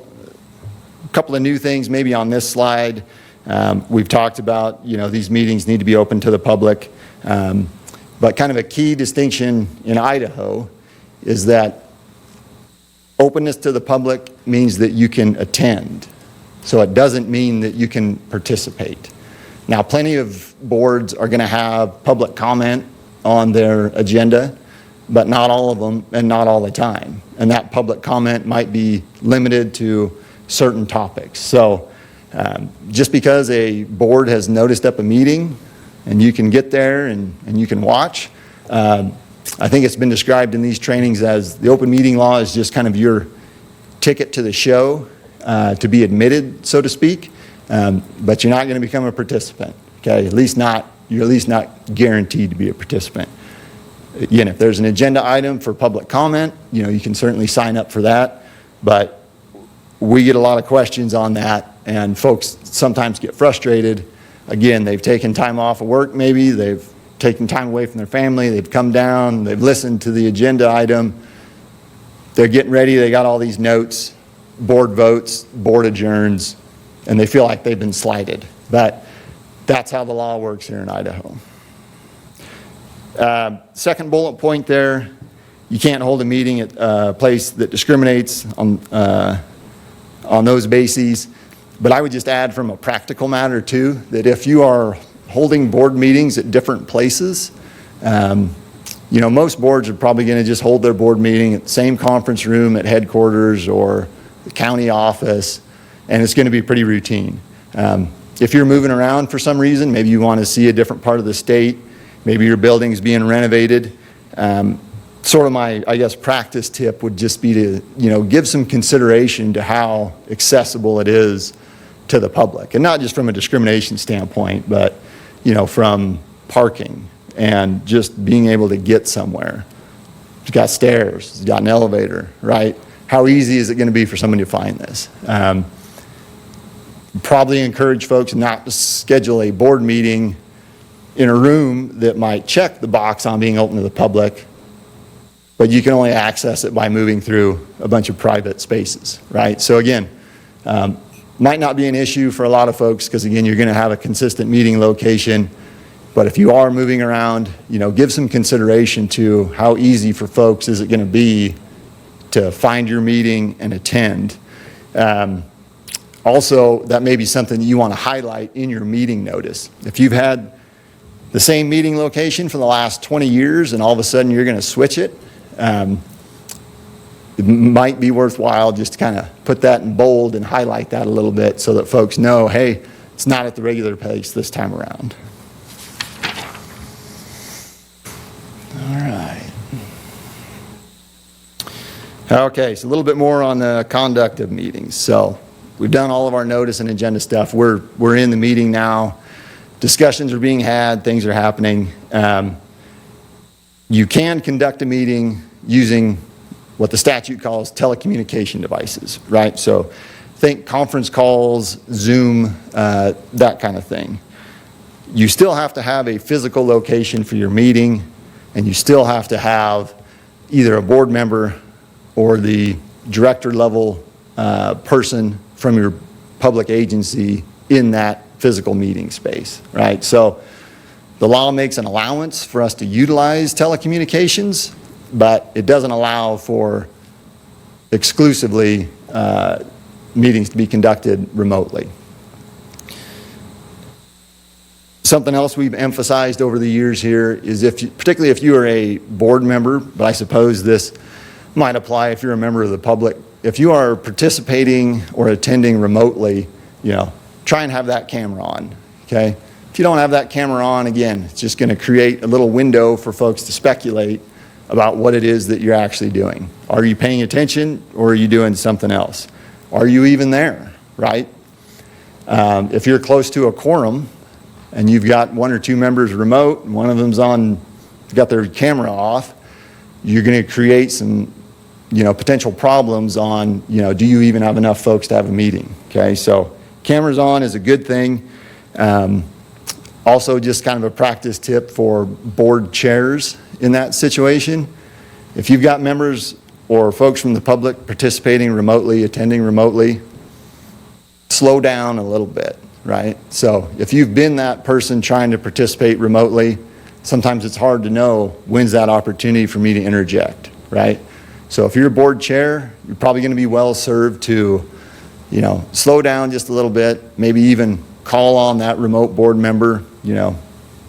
a couple of new things maybe on this slide. We've talked about, these meetings need to be open to the public. But kind of a key distinction in Idaho is that openness to the public means that you can attend. So it doesn't mean that you can participate. Now, plenty of boards are going to have public comment on their agenda, but not all of them and not all the time. And that public comment might be limited to certain topics. So just because a board has noticed up a meeting and you can get there and you can watch, I think it's been described in these trainings as the open meeting law is just kind of your ticket to the show to be admitted, so to speak, but you're not going to become a participant, okay? You're at least not guaranteed to be a participant. Again, if there's an agenda item for public comment, you can certainly sign up for that, but we get a lot of questions on that, and folks sometimes get frustrated. Again, they've taken time off of work maybe, they've taken time away from their family, they've come down, they've listened to the agenda item, they're getting ready, they got all these notes, board votes, board adjourns, and they feel like they've been slighted. But that's how the law works here in Idaho. Second bullet point there, you can't hold a meeting at a place that discriminates on those bases. But I would just add from a practical matter too, that if you are holding board meetings at different places, most boards are probably going to just hold their board meeting at the same conference room at headquarters or the county office, and it's going to be pretty routine. If you're moving around for some reason, maybe you want to see a different part of the state, maybe your building's being renovated, sort of my, practice tip would just be to, give some consideration to how accessible it is to the public. And not just from a discrimination standpoint, but, from parking and just being able to get somewhere. It's got stairs, it's got an elevator, right? How easy is it going to be for someone to find this? Probably encourage folks not to schedule a board meeting in a room that might check the box on being open to the public, but you can only access it by moving through a bunch of private spaces, right? So again, might not be an issue for a lot of folks because again, you're going to have a consistent meeting location, but if you are moving around, give some consideration to how easy for folks is it going to be to find your meeting and attend. Also, that may be something that you want to highlight in your meeting notice. If you've had the same meeting location for the last 20 years and all of a sudden you're going to switch it, it might be worthwhile just to kind of put that in bold and highlight that a little bit so that folks know, hey, it's not at the regular place this time around. All right. Okay, so a little bit more on the conduct of meetings. So we've done all of our notice and agenda stuff. We're in the meeting now. Discussions are being had, things are happening. You can conduct a meeting using what the statute calls telecommunication devices, right? So think conference calls, Zoom, that kind of thing. You still have to have a physical location for your meeting, and you still have to have either a board member or the director level person from your public agency in that physical meeting space, right? So the law makes an allowance for us to utilize telecommunications, but it doesn't allow for exclusively meetings to be conducted remotely. Something else we've emphasized over the years here is particularly if you are a board member, but I suppose this might apply if you're a member of the public, if you are participating or attending remotely, try and have that camera on, okay? If you don't have that camera on, again, it's just going to create a little window for folks to speculate about what it is that you're actually doing. Are you paying attention or are you doing something else? Are you even there, right? If you're close to a quorum and you've got one or two members remote and one of them's got their camera off, you're going to create some potential problems on, do you even have enough folks to have a meeting, okay? So cameras on is a good thing. Also, just kind of a practice tip for board chairs in that situation. If you've got members or folks from the public participating remotely, attending remotely, slow down a little bit, right? So if you've been that person trying to participate remotely, sometimes it's hard to know when's that opportunity for me to interject, right? So if you're a board chair, you're probably going to be well served to, slow down just a little bit, maybe even call on that remote board member,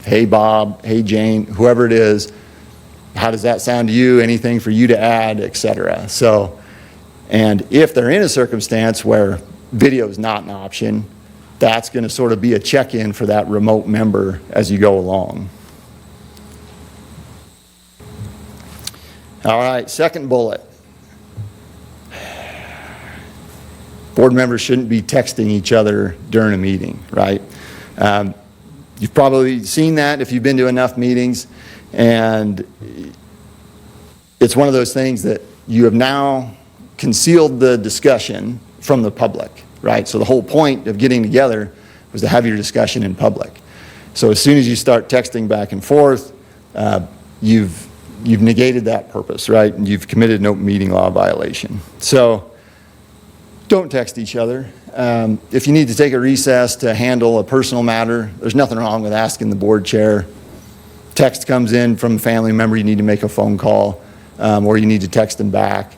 hey Bob, hey Jane, whoever it is, how does that sound to you? Anything for you to add, et cetera. So, and if they're in a circumstance where video is not an option, that's going to sort of be a check-in for that remote member as you go along. All right, second bullet. Board members shouldn't be texting each other during a meeting, right? You've probably seen that if you've been to enough meetings, and it's one of those things that you have now concealed the discussion from the public, right? So the whole point of getting together was to have your discussion in public. So as soon as you start texting back and forth, you've negated that purpose, right? And you've committed an open meeting law violation. So don't text each other. If you need to take a recess to handle a personal matter, there's nothing wrong with asking the board chair. Text comes in from a family member, you need to make a phone call, or you need to text them back.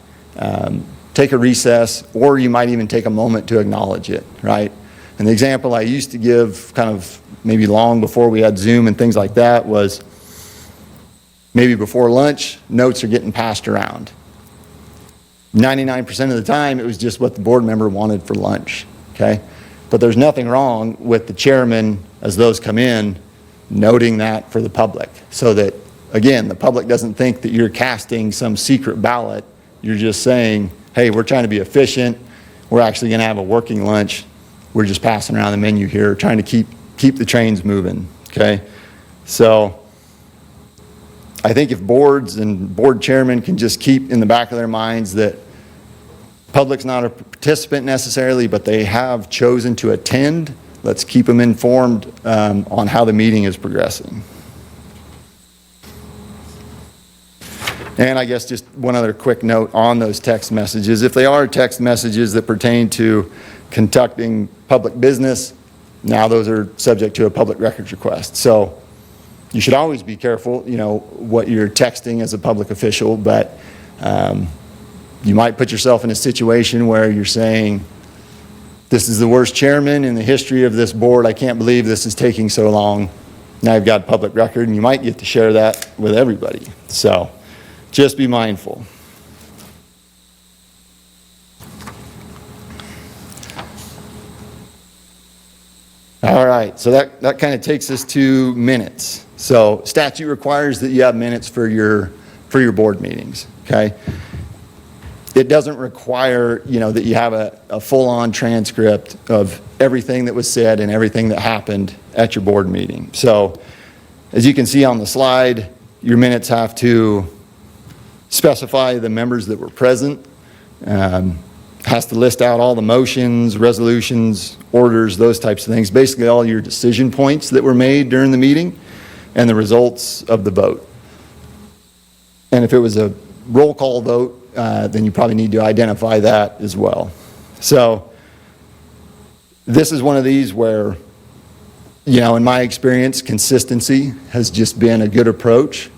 Take a recess, or you might even take a moment to acknowledge it, right? And the example I used to give, kind of maybe long before we had Zoom and things like that, was maybe before lunch, notes are getting passed around. 99% of the time, it was just what the board member wanted for lunch, okay? But there's nothing wrong with the chairman, as those come in, noting that for the public, so that, again, the public doesn't think that you're casting some secret ballot. You're just saying, hey, we're trying to be efficient. We're actually going to have a working lunch. We're just passing around the menu here, trying to keep the trains moving, okay? So I think if boards and board chairmen can just keep in the back of their minds that public's not a participant necessarily, but they have chosen to attend, let's keep them informed on how the meeting is progressing. And I guess just one other quick note on those text messages. If they are text messages that pertain to conducting public business, now those are subject to a public records request. So you should always be careful, what you're texting as a public official, but you might put yourself in a situation where you're saying, this is the worst chairman in the history of this board. I can't believe this is taking so long. Now you've got a public record, and you might get to share that with everybody. So just be mindful. All right, so that kind of takes us to minutes. So statute requires that you have minutes for your board meetings, okay? It doesn't require, that you have a full-on transcript of everything that was said and everything that happened at your board meeting. So as you can see on the slide, your minutes have to specify the members that were present, has to list out all the motions, resolutions, orders, those types of things, basically all your decision points that were made during the meeting and the results of the vote. And if it was a roll call vote, then you probably need to identify that as well. So this is one of these where, in my experience, consistency has just been a good approach.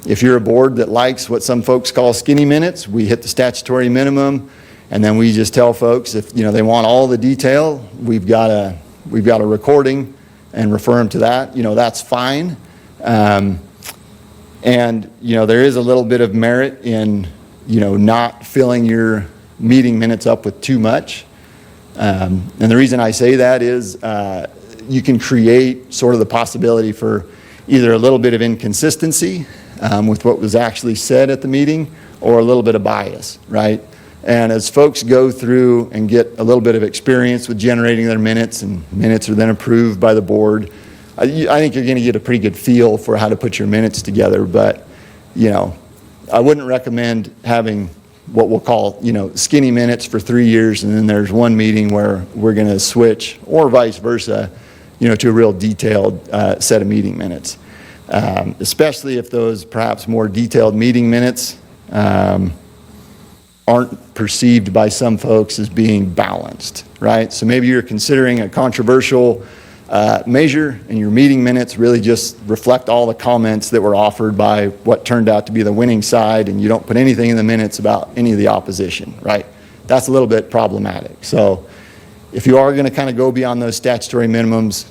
If you're a board that likes what some folks call skinny minutes, we hit the statutory minimum, and then we just tell folks if they want all the detail, we've got a recording and refer them to that. That's fine. And there is a little bit of merit in not filling your meeting minutes up with too much. And the reason I say that is you can create sort of the possibility for either a little bit of inconsistency with what was actually said at the meeting, or a little bit of bias, right? And as folks go through and get a little bit of experience with generating their minutes, and minutes are then approved by the board, I think you're going to get a pretty good feel for how to put your minutes together. But, I wouldn't recommend having what we'll call, skinny minutes for 3 years, and then there's one meeting where we're going to switch, or vice versa, to a real detailed set of meeting minutes. Especially if those perhaps more detailed meeting minutes are aren't perceived by some folks as being balanced, right? So maybe you're considering a controversial measure, and your meeting minutes really just reflect all the comments that were offered by what turned out to be the winning side, and you don't put anything in the minutes about any of the opposition, right? That's a little bit problematic. So if you are going to kind of go beyond those statutory minimums,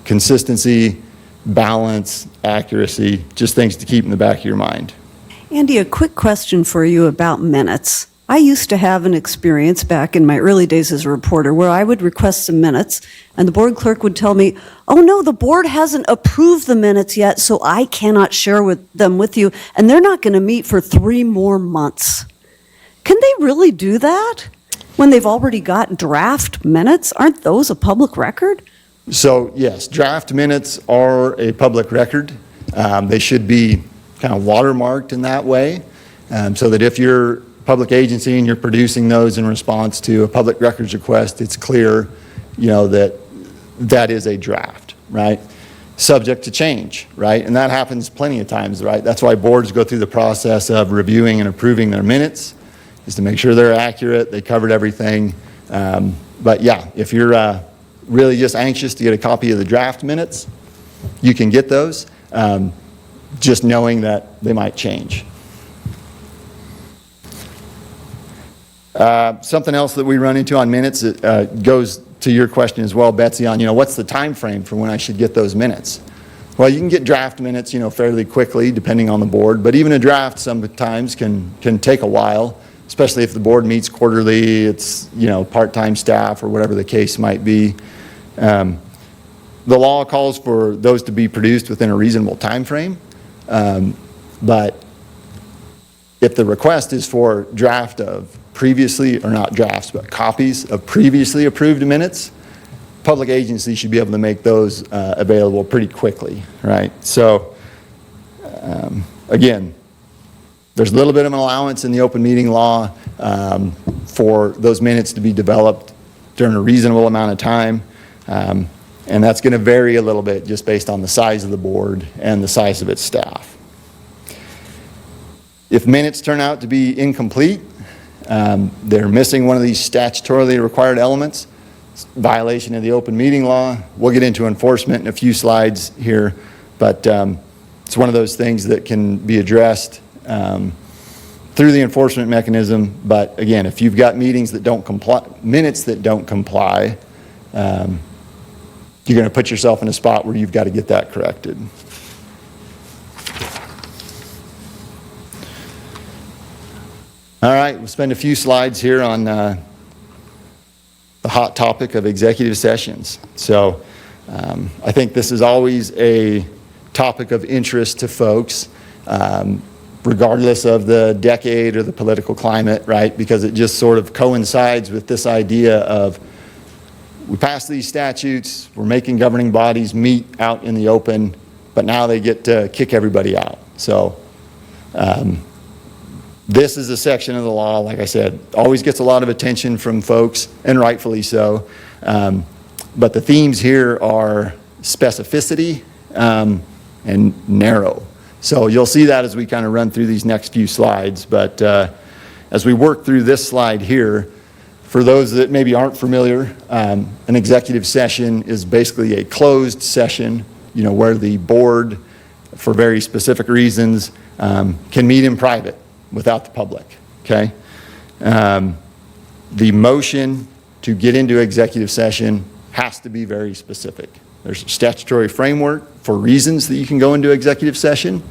consistency, balance, accuracy, just things to keep in the back of your mind. Andy, a quick question for you about minutes. I used to have an experience back in my early days as a reporter where I would request some minutes, and the board clerk would tell me, oh no, the board hasn't approved the minutes yet, so I cannot share them with you, and they're not going to meet for 3 more months. Can they really do that when they've already got draft minutes? Aren't those a public record? So yes, draft minutes are a public record. They should be kind of watermarked in that way, so that if you're public agency and you're producing those in response to a public records request, it's clear, that is a draft, right? Subject to change, right? And that happens plenty of times, right? That's why boards go through the process of reviewing and approving their minutes, is to make sure they're accurate, they covered everything. But yeah, if you're really just anxious to get a copy of the draft minutes, you can get those, just knowing that they might change. Something else that we run into on minutes, it goes to your question as well, Betsy, on what's the time frame for when I should get those minutes? Well, you can get draft minutes fairly quickly depending on the board, but even a draft sometimes can take a while, especially if the board meets quarterly, it's part-time staff or whatever the case might be. The law calls for those to be produced within a reasonable time frame, but if the request is for draft of previously, or not drafts, but copies of previously approved minutes, public agencies should be able to make those available pretty quickly, right? So, again, there's a little bit of an allowance in the open meeting law for those minutes to be developed during a reasonable amount of time, and that's going to vary a little bit just based on the size of the board and the size of its staff. If minutes turn out to be incomplete, they're missing one of these statutorily required elements, violation of the open meeting law. We'll get into enforcement in a few slides here, but it's one of those things that can be addressed through the enforcement mechanism. But again, if you've got meetings that don't comply, minutes that don't comply, you're going to put yourself in a spot where you've got to get that corrected. All right, we'll spend a few slides here on the hot topic of executive sessions. So I think this is always a topic of interest to folks, regardless of the decade or the political climate, right? Because it just sort of coincides with this idea of we pass these statutes, we're making governing bodies meet out in the open, but now they get to kick everybody out. So this is a section of the law, like I said, always gets a lot of attention from folks, and rightfully so. But the themes here are specificity and narrow. So you'll see that as we kind of run through these next few slides. But as we work through this slide here, for those that maybe aren't familiar, an executive session is basically a closed session, where the board, for very specific reasons, can meet in private without the public, okay? The motion to get into executive session has to be very specific. There's a statutory framework for reasons that you can go into executive session,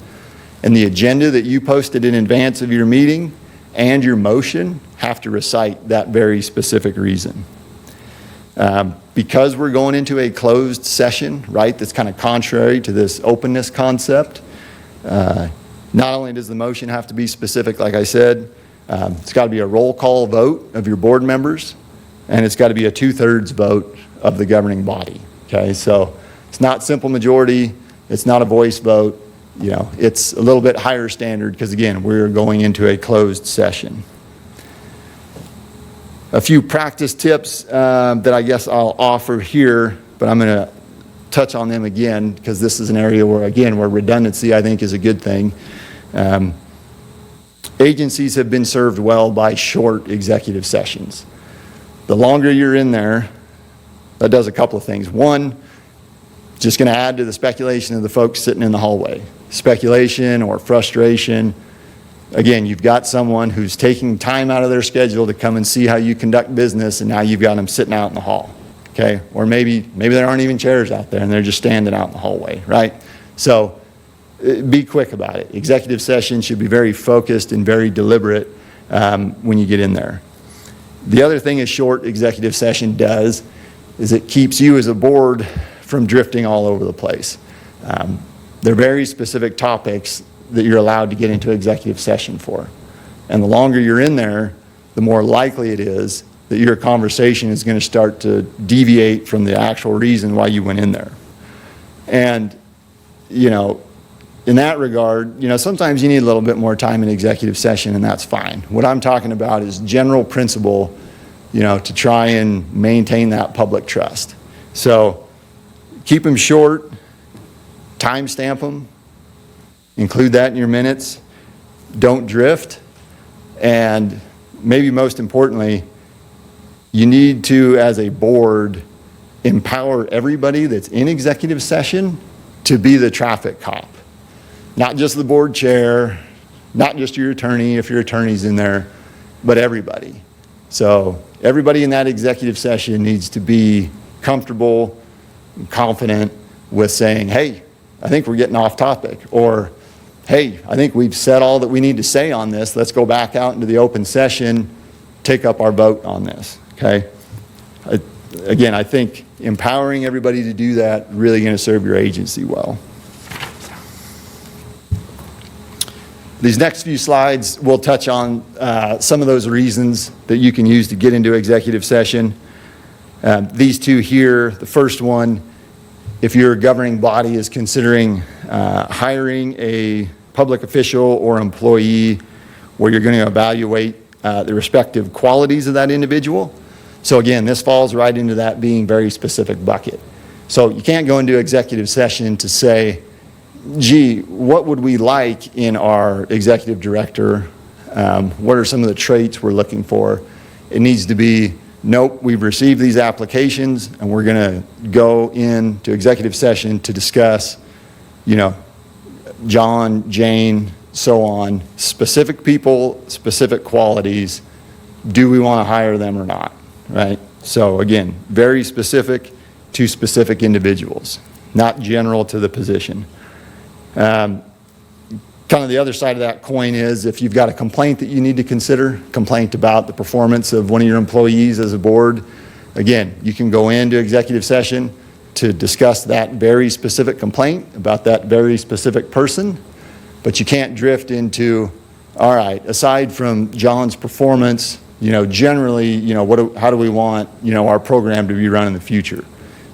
and the agenda that you posted in advance of your meeting and your motion have to recite that very specific reason. Because we're going into a closed session, right, that's kind of contrary to this openness concept, not only does the motion have to be specific, like I said, it's got to be a roll call vote of your board members, and it's got to be a 2/3 vote of the governing body, okay? So it's not simple majority, it's not a voice vote, it's a little bit higher standard because, again, we're going into a closed session. A few practice tips that I guess I'll offer here, but I'm going to touch on them again because this is an area where, again, where redundancy I think is a good thing. agencies have been served well by short executive sessions. The longer you're in there, that does a couple of things. One, just going to add to the speculation of the folks sitting in the hallway. Speculation or frustration. Again, you've got someone who's taking time out of their schedule to come and see how you conduct business, and now you've got them sitting out in the hall, okay? Or maybe there aren't even chairs out there and they're just standing out in the hallway, right? So be quick about it. Executive session should be very focused and very deliberate when you get in there. The other thing a short executive session does is it keeps you as a board from drifting all over the place. They're very specific topics that you're allowed to get into executive session for. And the longer you're in there, the more likely it is that your conversation is going to start to deviate from the actual reason why you went in there. And, you know, in that regard, you know, sometimes you need a little bit more time in executive session, and that's fine. What I'm talking about is general principle, you know, to try and maintain that public trust. So keep them short, timestamp them, include that in your minutes, don't drift, and maybe most importantly, you need to, as a board, empower everybody that's in executive session to be the traffic cop. Not just the board chair, not just your attorney, if your attorney's in there, but everybody. So everybody in that executive session needs to be comfortable and confident with saying, hey, I think we're getting off topic, or hey, I think we've said all that we need to say on this. Let's go back out into the open session, take up our vote on this, okay? Again, I think empowering everybody to do that really going to serve your agency well. These next few slides will touch on some of those reasons that you can use to get into executive session. These two here, the first one, if your governing body is considering hiring a public official or employee where you're going to evaluate the respective qualities of that individual. So again, this falls right into that being very specific bucket. So you can't go into executive session to say, gee, what would we like in our executive director? What are some of the traits we're looking for? It needs to be, nope, we've received these applications and we're going to go into executive session to discuss, you know, John, Jane, so on, specific people, specific qualities. Do we want to hire them or not, right? So again, very specific to specific individuals, not general to the position. Kind of the other side of that coin is if you've got a complaint that you need to consider, complaint about the performance of one of your employees as a board, again, you can go into executive session to discuss that very specific complaint about that very specific person, but you can't drift into, all right, aside from John's performance, you know, generally, you know, how do we want, you know, our program to be run in the future?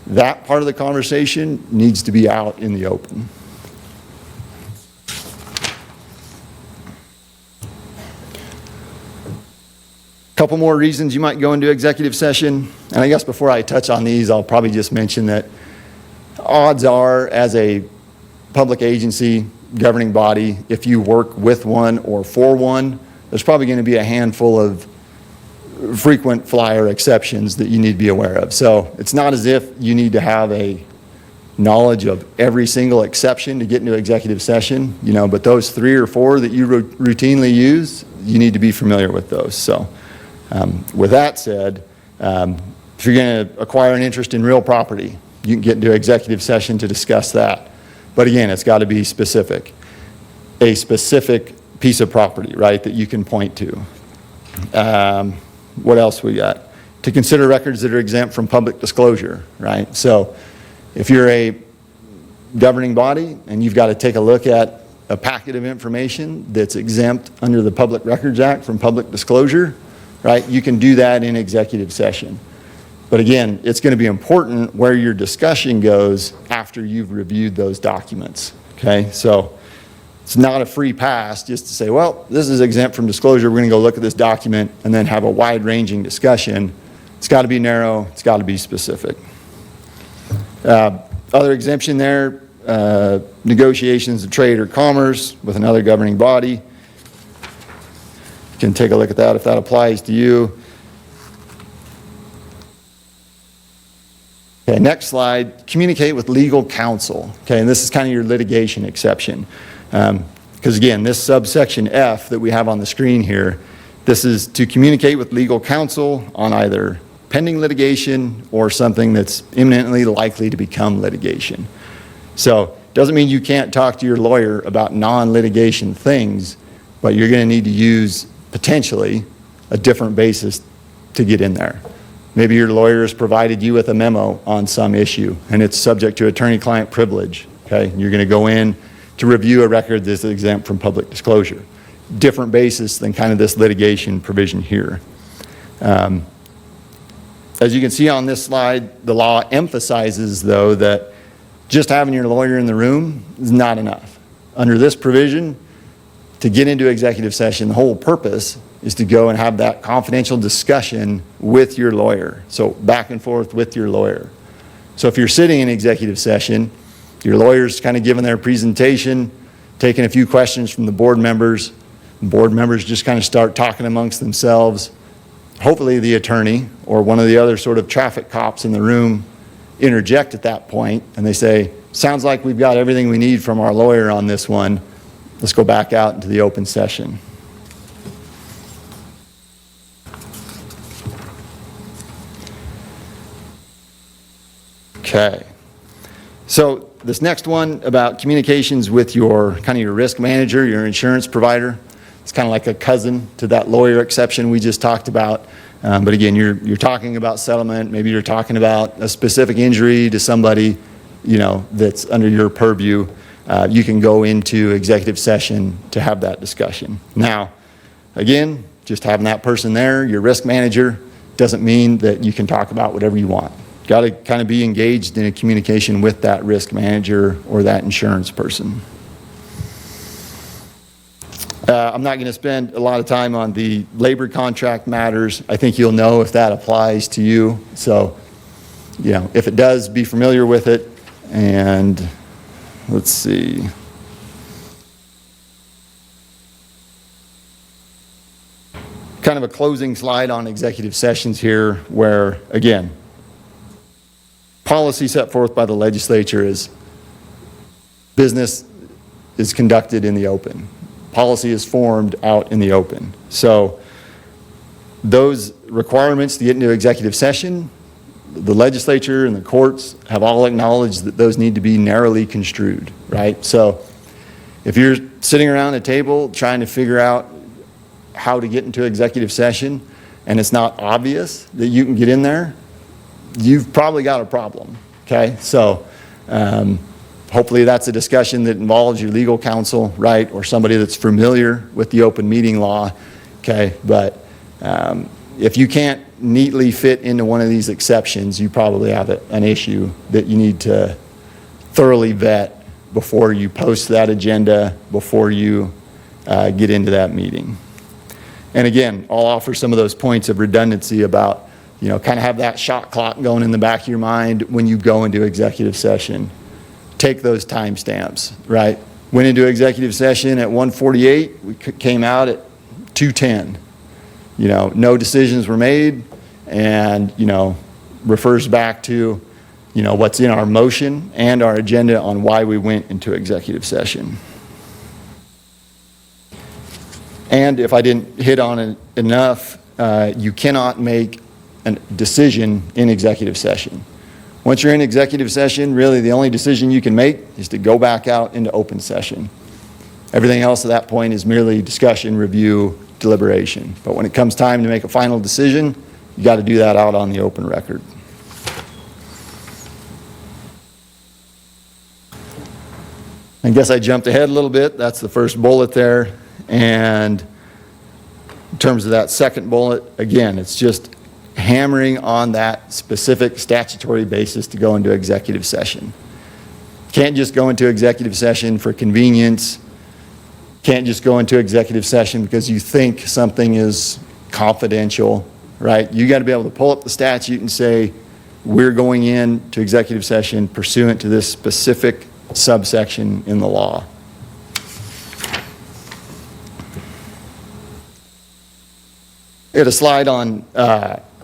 That part of the conversation needs to be out in the open. Couple more reasons you might go into executive session. And I guess before I touch on these, I'll probably just mention that odds are, as a public agency, governing body, if you work with one or for one, there's probably going to be a handful of frequent flyer exceptions that you need to be aware of. So it's not as if you need to have a knowledge of every single exception to get into executive session, you know, but those 3 or 4 that you routinely use, you need to be familiar with those. So with that said, if you're going to acquire an interest in real property, you can get into executive session to discuss that. But again, it's got to be specific. A specific piece of property, right, that you can point to. What else we got? To consider records that are exempt from public disclosure, right? So if you're a governing body and you've got to take a look at a packet of information that's exempt under the Public Records Act from public disclosure, right, you can do that in executive session. But again, it's going to be important where your discussion goes after you've reviewed those documents, okay? So it's not a free pass just to say, well, this is exempt from disclosure. We're going to go look at this document and then have a wide-ranging discussion. It's got to be narrow. It's got to be specific. Other exemption there, negotiations of trade or commerce with another governing body. can take a look at that if that applies to you. Okay, next slide, communicate with legal counsel. Okay, and this is kind of your litigation exception. Because again, this subsection F that we have on the screen here, this is to communicate with legal counsel on either pending litigation or something that's imminently likely to become litigation. So, doesn't mean you can't talk to your lawyer about non-litigation things, but you're going to need to use potentially a different basis to get in there. Maybe your lawyer has provided you with a memo on some issue and it's subject to attorney-client privilege, okay? You're going to go in to review a record that's exempt from public disclosure. Different basis than kind of this litigation provision here. As you can see on this slide, the law emphasizes, though, that just having your lawyer in the room is not enough. Under this provision, to get into executive session, the whole purpose is to go and have that confidential discussion with your lawyer. So back and forth with your lawyer. So if you're sitting in executive session, your lawyer's kind of giving their presentation, taking a few questions from the board members. The board members just kind of start talking amongst themselves. Hopefully the attorney or one of the other sort of traffic cops in the room interject at that point and they say, sounds like we've got everything we need from our lawyer on this one. Let's go back out into the open session. Okay. So this next one about communications with your kind of your risk manager, your insurance provider. It's kind of like a cousin to that lawyer exception we just talked about. But again, you're talking about settlement. Maybe you're talking about a specific injury to somebody, you know, that's under your purview. You can go into executive session to have that discussion. Now, again, just having that person there, your risk manager, doesn't mean that you can talk about whatever you want. Got to kind of be engaged in a communication with that risk manager or that insurance person. I'm not going to spend a lot of time on the labor contract matters. I think you'll know if that applies to you. So, you know, if it does, be familiar with it. And let's see. Kind of a closing slide on executive sessions here where, again, policy set forth by the legislature is business is conducted in the open. Policy is formed out in the open. So those requirements to get into executive session, the legislature and the courts have all acknowledged that those need to be narrowly construed, right? So if you're sitting around a table trying to figure out how to get into executive session and it's not obvious that you can get in there, you've probably got a problem, okay? So hopefully that's a discussion that involves your legal counsel, right, or somebody that's familiar with the open meeting law, okay? But if you can't neatly fit into one of these exceptions, you probably have an issue that you need to thoroughly vet before you post that agenda, before you get into that meeting. And again, I'll offer some of those points of redundancy about, you know, kind of have that shot clock going in the back of your mind when you go into executive session. Take those timestamps, right? Went into executive session at 1:48, we came out at 2:10. You know, no decisions were made and, you know, refers back to, you know, what's in our motion and our agenda on why we went into executive session. And if I didn't hit on it enough, you cannot make a decision in executive session. Once you're in executive session, really the only decision you can make is to go back out into open session. Everything else at that point is merely discussion, review, deliberation. But when it comes time to make a final decision, you got to do that out on the open record. I guess I jumped ahead a little bit. That's the first bullet there. And in terms of that second bullet, again, it's just hammering on that specific statutory basis to go into executive session. Can't just go into executive session for convenience. Can't just go into executive session because you think something is confidential, right? You got to be able to pull up the statute and say, we're going into executive session pursuant to this specific subsection in the law. We had a slide on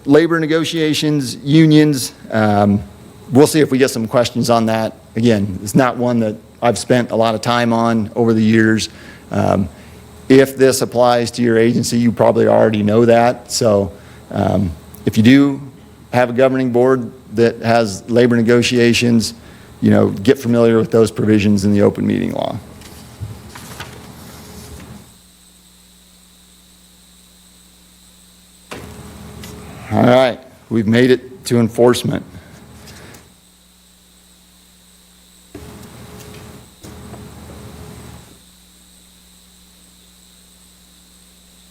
labor negotiations, unions. We'll see if we get some questions on that. Again, it's not one that I've spent a lot of time on over the years. If this applies to your agency, you probably already know that. So if you do have a governing board that has labor negotiations, get familiar with those provisions in the open meeting law. All right, we've made it to enforcement.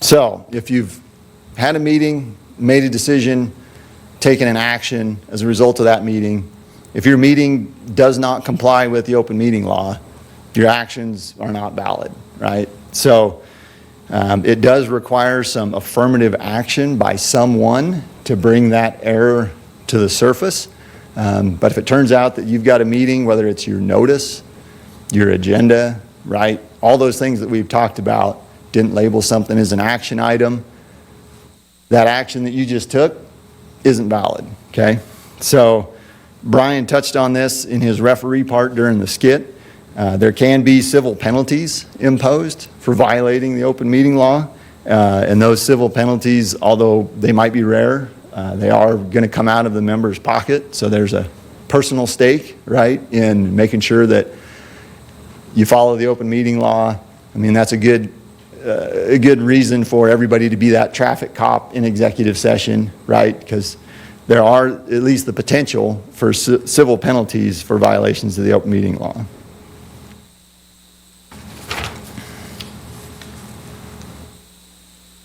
So, if you've had a meeting, made a decision, taken an action as a result of that meeting, if your meeting does not comply with the open meeting law, your actions are not valid, right? So, it does require some affirmative action by someone to bring that error to the surface. But if it turns out that you've got a meeting, whether it's your notice, your agenda, right, all those things that we've talked about, didn't label something as an action item, that action that you just took isn't valid, okay? So Brian touched on this in his referee part during the skit. There can be civil penalties imposed for violating the open meeting law. And those civil penalties, although they might be rare, they are going to come out of the member's pocket. So there's a personal stake, right, in making sure that you follow the open meeting law. I mean, that's a good reason for everybody to be that traffic cop in executive session, right? Because there are at least the potential for civil penalties for violations of the open meeting law.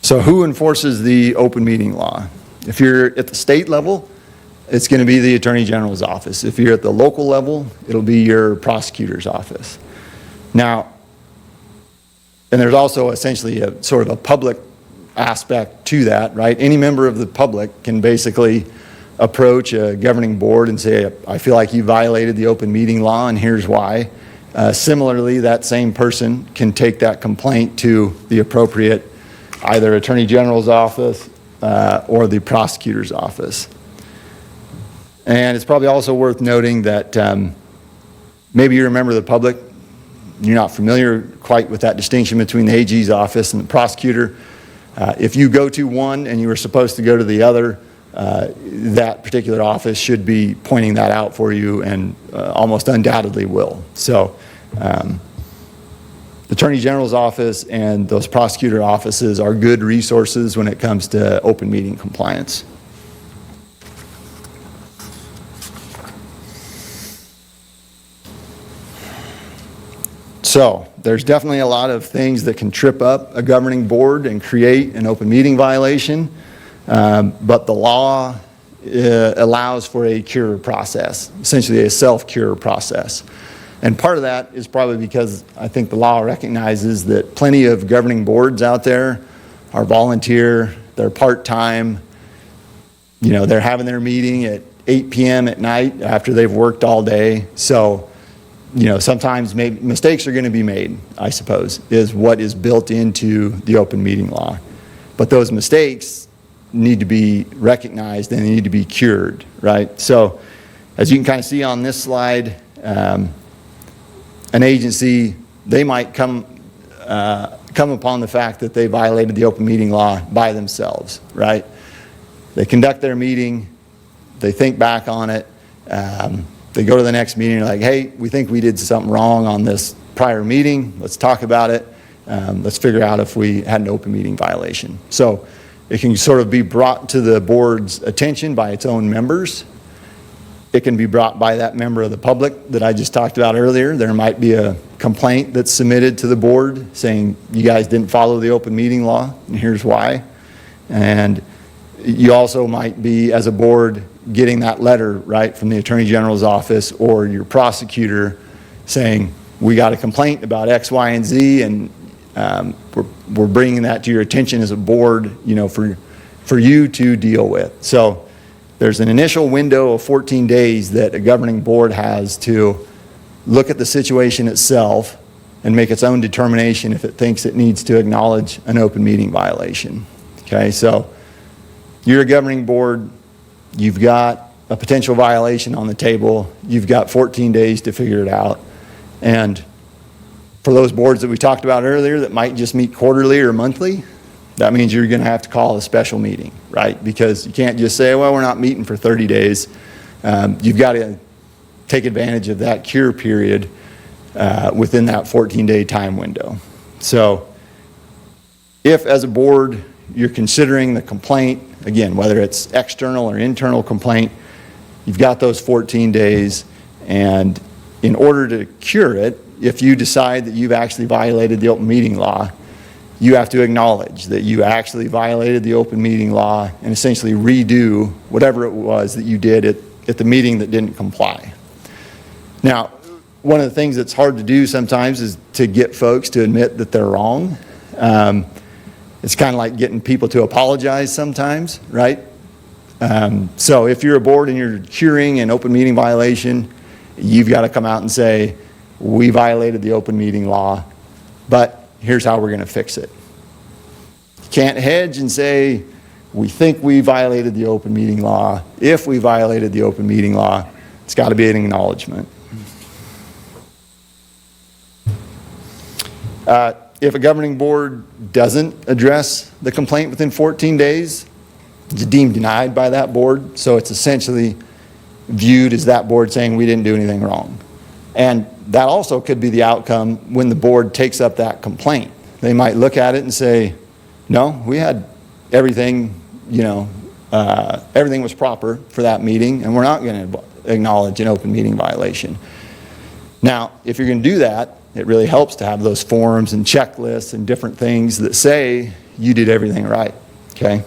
So who enforces the open meeting law? If you're at the state level, it's going to be the Attorney General's office. If you're at the local level, it'll be your prosecutor's office. Now, and there's also essentially a sort of a public aspect to that, right? Any member of the public can basically approach a governing board and say, I feel like you violated the open meeting law and here's why. Similarly, that same person can take that complaint to the appropriate either Attorney General's office or the prosecutor's office. And it's probably also worth noting that maybe you're a member of the public, you're not familiar quite with that distinction between the AG's office and the prosecutor. If you go to one and you were supposed to go to the other, that particular office should be pointing that out for you and almost undoubtedly will. So the Attorney General's office and those prosecutor offices are good resources when it comes to open meeting compliance. So there's definitely a lot of things that can trip up a governing board and create an open meeting violation, but the law allows for a cure process, essentially a self-cure process. And part of that is probably because I think the law recognizes that plenty of governing boards out there are volunteer, they're part-time, they're having their meeting at 8 p.m. at night after they've worked all day. So sometimes mistakes are going to be made, I suppose, is what is built into the open meeting law. But those mistakes need to be recognized and they need to be cured, right? So as you can kind of see on this slide, an agency, they might come upon the fact that they violated the open meeting law by themselves, right? They conduct their meeting, they think back on it, they go to the next meeting and they're like, hey, we think we did something wrong on this prior meeting. Let's talk about it. Let's figure out if we had an open meeting violation. So it can sort of be brought to the board's attention by its own members. It can be brought by that member of the public that I just talked about earlier. There might be a complaint that's submitted to the board saying you guys didn't follow the open meeting law and here's why. And you also might be, as a board, getting that letter, right, from the Attorney General's office or your prosecutor saying, we got a complaint about X, Y, and Z, and we're bringing that to your attention as a board, for you to deal with. So there's an initial window of 14 days that a governing board has to look at the situation itself and make its own determination if it thinks it needs to acknowledge an open meeting violation. Okay, so You're a governing board, you've got a potential violation on the table, you've got 14 days to figure it out. And for those boards that we talked about earlier that might just meet quarterly or monthly, that means you're going to have to call a special meeting, right? Because you can't just say, well, we're not meeting for 30 days. You've got to take advantage of that cure period within that 14-day time window. So if, as a board, you're considering the complaint, again, whether it's external or internal complaint, you've got those 14 days, and in order to cure it, if you decide that you've actually violated the open meeting law, you have to acknowledge that you actually violated the open meeting law and essentially redo whatever it was that you did at the meeting that didn't comply. Now, one of the things that's hard to do sometimes is to get folks to admit that they're wrong. It's kind of like getting people to apologize sometimes, right? So if you're a board and you're curing an open meeting violation, you've got to come out and say, we violated the open meeting law, but here's how we're going to fix it. You can't hedge and say, we think we violated the open meeting law. If we violated the open meeting law, it's got to be an acknowledgement. If a governing board doesn't address the complaint within 14 days, it's deemed denied by that board. So it's essentially viewed as that board saying we didn't do anything wrong. And that also could be the outcome when the board takes up that complaint. They might look at it and say, no, we had everything, everything was proper for that meeting, and we're not going to acknowledge an open meeting violation. Now, if you're going to do that, it really helps to have those forms and checklists and different things that say you did everything right, okay?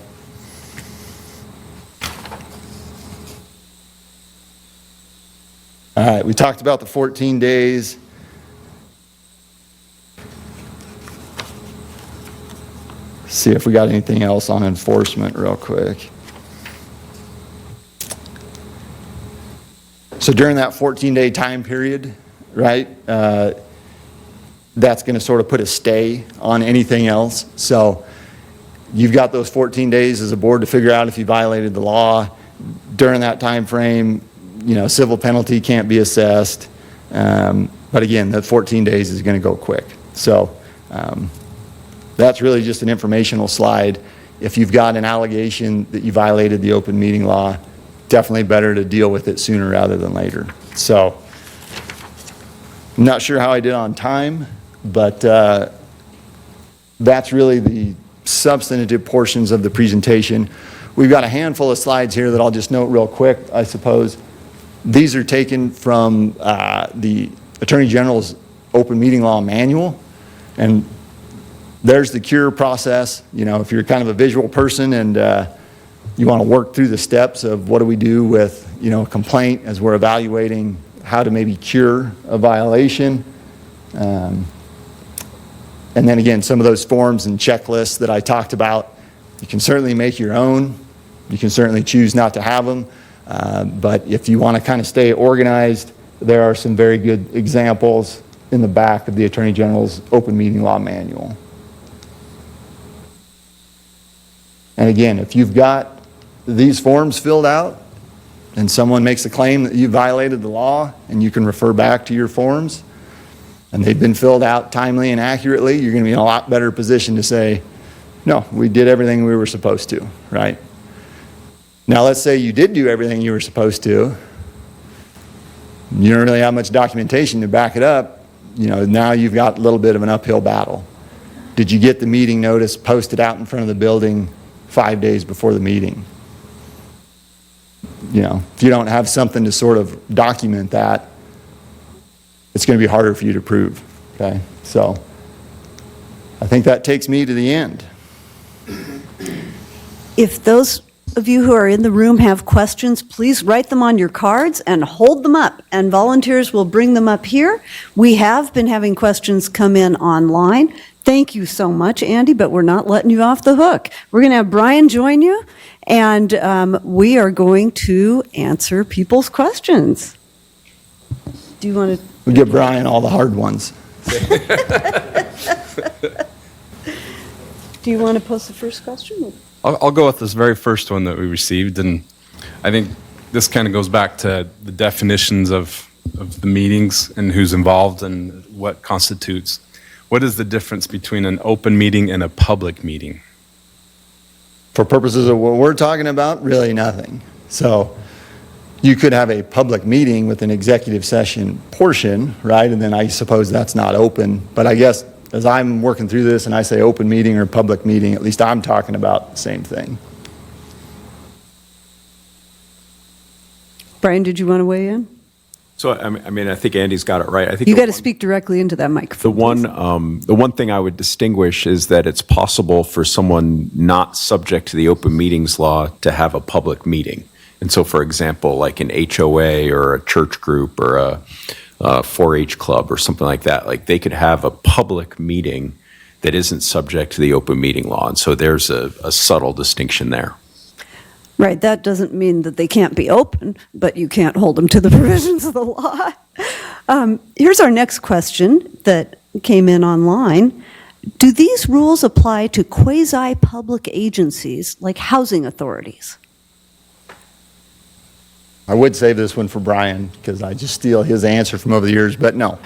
All right, we talked about the 14 days. See if we got anything else on enforcement real quick. So during that 14-day time period, right, that's going to sort of put a stay on anything else. So you've got those 14 days as a board to figure out if you violated the law. During that time frame, civil penalty can't be assessed. But again, that 14 days is going to go quick. So that's really just an informational slide. If you've got an allegation that you violated the open meeting law, definitely better to deal with it sooner rather than later. So I'm not sure how I did on time, but that's really the substantive portions of the presentation. We've got a handful of slides here that I'll just note real quick, I suppose. These are taken from the Attorney General's Open Meeting Law Manual, and there's the cure process. If you're kind of a visual person and you want to work through the steps of what do we do with, a complaint as we're evaluating how to maybe cure a violation. And then again, some of those forms and checklists that I talked about, you can certainly make your own. You can certainly choose not to have them. But if you want to kind of stay organized, there are some very good examples in the back of the Attorney General's Open Meeting Law Manual. And again, if you've got these forms filled out and someone makes a claim that you violated the law, and you can refer back to your forms, and they've been filled out timely and accurately, you're going to be in a lot better position to say, no, we did everything we were supposed to, right? Now, let's say you did do everything you were supposed to. You don't really have much documentation to back it up. Now you've got a little bit of an uphill battle. Did you get the meeting notice posted out in front of the building 5 days before the meeting? If you don't have something to sort of document that, it's going to be harder for you to prove, okay? So I think that takes me to the end. If those of you who are in the room have questions, please write them on your cards and hold them up, and volunteers will bring them up here. We have been having questions come in online. Thank you so much, Andy, but we're not letting you off the hook. We're going to have Brian join you, and we are going to answer people's questions. Do you want to? We give Brian all the hard ones. Do you want to post the first question? I'll go with this very first one that we received, and I think this kind of goes back to the definitions of the meetings and who's involved and what constitutes. What is the difference between an open meeting and a public meeting? For purposes of what we're talking about, really nothing. So you could have a public meeting with an executive session portion, right? And then I suppose that's not open. But I guess as I'm working through this and I say open meeting or public meeting, at least I'm talking about the same thing. Brian, did you want to weigh in? So, I mean, I think Andy's got it right. I think You got to speak directly into that microphone. the one thing I would distinguish is that it's possible for someone not subject to the open meetings law to have a public meeting. And so, for example, like an HOA or a church group or a 4-H club or something like that, like they could have a public meeting that isn't subject to the open meeting law. And so there's a subtle distinction there. Right, that doesn't mean that they can't be open, but you can't hold them to the provisions of the law. Here's our next question that came in online. Do these rules apply to quasi-public agencies like housing authorities? I would save this one for Brian because I just steal his answer from over the years, but no.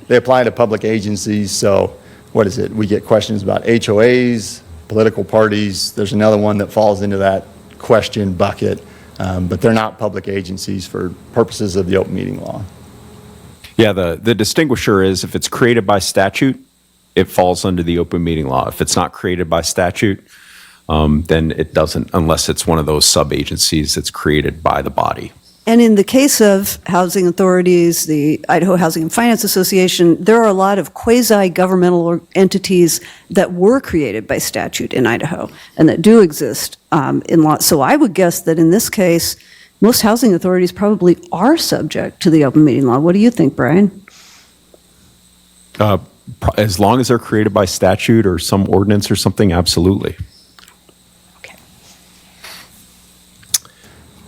They apply to public agencies, so what is it? We get questions about HOAs, political parties. There's another one that falls into that question bucket, but they're not public agencies for purposes of the open meeting law. Yeah, the distinguisher is if it's created by statute, it falls under the open meeting law. If it's not created by statute, then it doesn't, unless it's one of those sub-agencies that's created by the body. And in the case of housing authorities, the Idaho Housing and Finance Association, there are a lot of quasi-governmental entities that were created by statute in Idaho and that do exist in law. So I would guess that in this case, most housing authorities probably are subject to the open meeting law. What do you think, Brian? As long as they're created by statute or some ordinance or something, absolutely.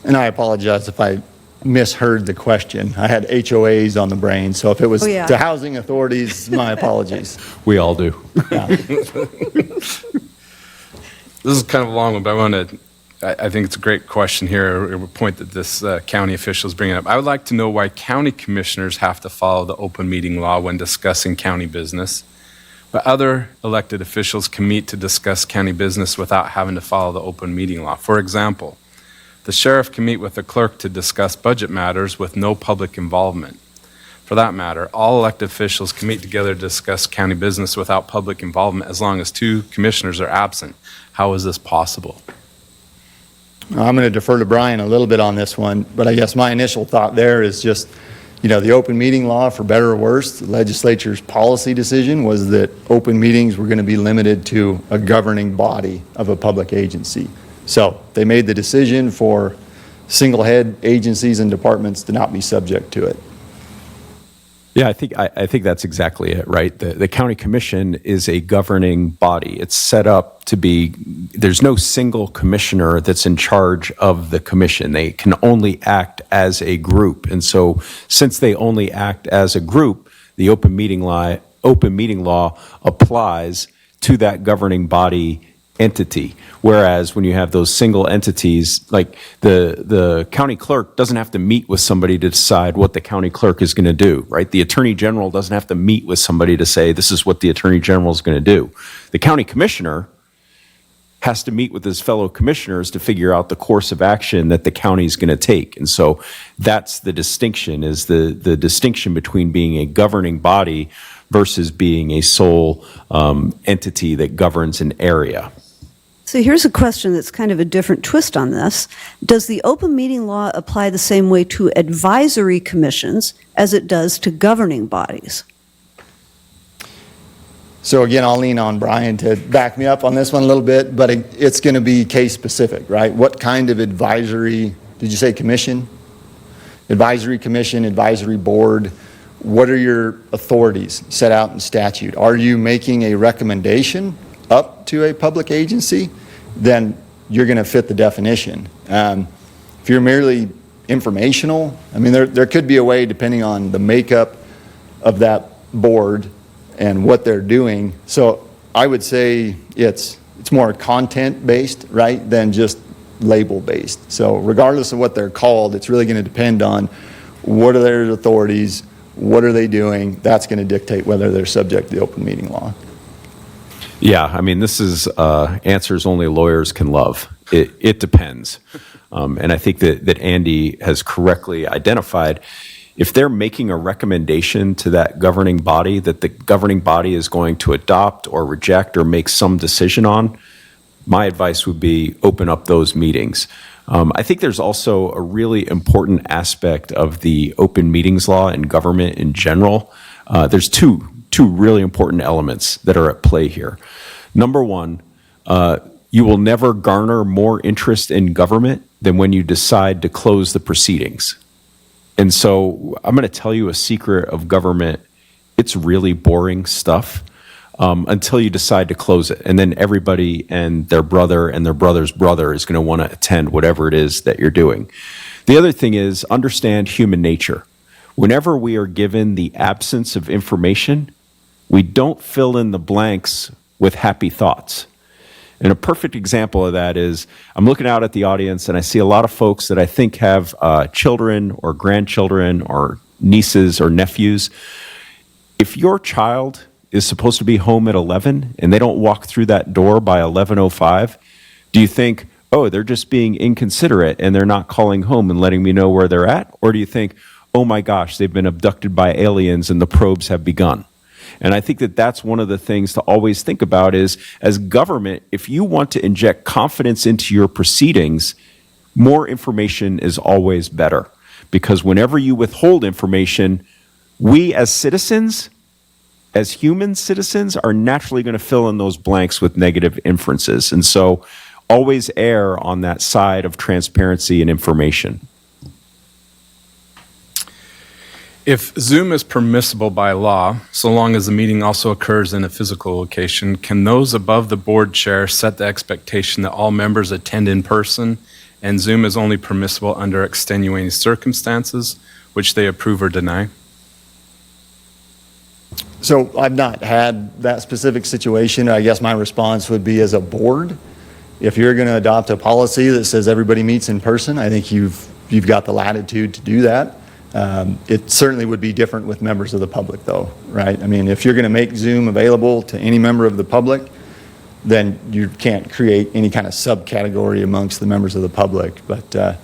And I apologize if I misheard the question. I had HOAs on the brain, so if it was to housing authorities, my apologies. We all do. Yeah. This is kind of a long one, but I think it's a great question here, a point that this county official is bringing up. I would like to know why county commissioners have to follow the open meeting law when discussing county business, but other elected officials can meet to discuss county business without having to follow the open meeting law. For example, the sheriff can meet with the clerk to discuss budget matters with no public involvement. For that matter, all elected officials can meet together to discuss county business without public involvement as long as 2 commissioners are absent. How is this possible? I'm going to defer to Brian a little bit on this one, but I guess my initial thought there is just, the open meeting law, for better or worse, the legislature's policy decision was that open meetings were going to be limited to a governing body of a public agency. So they made the decision for single head agencies and departments to not be subject to it. Yeah, I think that's exactly it, right? The county commission is a governing body. It's set up to be, there's no single commissioner that's in charge of the commission. They can only act as a group. And so since they only act as a group, the open meeting law applies to that governing body entity. Whereas when you have those single entities, like the county clerk doesn't have to meet with somebody to decide what the county clerk is going to do, right? The attorney general doesn't have to meet with somebody to say this is what the attorney general is going to do. The county commissioner has to meet with his fellow commissioners to figure out the course of action that the county is going to take. And so that's the distinction, is the distinction between being a governing body versus being a sole entity that governs an area. So here's a question that's kind of a different twist on this. Does the open meeting law apply the same way to advisory commissions as it does to governing bodies? So again, I'll lean on Brian to back me up on this one a little bit, but it's going to be case specific, right? What kind of advisory, did you say commission? Advisory commission, advisory board. What are your authorities set out in statute? Are you making a recommendation up to a public agency? Then you're going to fit the definition. If you're merely informational, I mean, there could be a way, depending on the makeup of that board and what they're doing. So I would say it's it's more content-based, right, than just label-based. So regardless of what they're called, it's really going to depend on what are their authorities, what are they doing. That's going to dictate whether they're subject to the open meeting law. Yeah, I mean, this is answers only lawyers can love. It depends. And I think that Andy has correctly identified, if they're making a recommendation to that governing body that the governing body is going to adopt or reject or make some decision on, my advice would be open up those meetings. I think there's also a really important aspect of the open meetings law and government in general. There's two really important elements that are at play here. Number one, you will never garner more interest in government than when you decide to close the proceedings. And so I'm going to tell you a secret of government. It's really boring stuff until you decide to close it. And then everybody and their brother and their brother's brother is going to want to attend whatever it is that you're doing. The other thing is understand human nature. Whenever we are given the absence of information, we don't fill in the blanks with happy thoughts. And a perfect example of that is I'm looking out at the audience and I see a lot of folks that I think have children or grandchildren or nieces or nephews. If your child is supposed to be home at 11 and they don't walk through that door by 11:05, do you think, oh, they're just being inconsiderate and they're not calling home and letting me know where they're at? Or do you think, oh my gosh, they've been abducted by aliens and the probes have begun? And I think that that's one of the things to always think about is, as government, if you want to inject confidence into your proceedings, more information is always better. Because whenever you withhold information, we as citizens, as human citizens, are naturally going to fill in those blanks with negative inferences. And so always err on that side of transparency and information. If Zoom is permissible by law, so long as the meeting also occurs in a physical location, can those above the board chair set the expectation that all members attend in person and Zoom is only permissible under extenuating circumstances, which they approve or deny? So I've not had that specific situation. I guess my response would be, as a board, if you're going to adopt a policy that says everybody meets in person, I think you've got the latitude to do that. It certainly would be different with members of the public, though, right? I mean, if you're going to make Zoom available to any member of the public, then you can't create any kind of subcategory amongst the members of the public. But I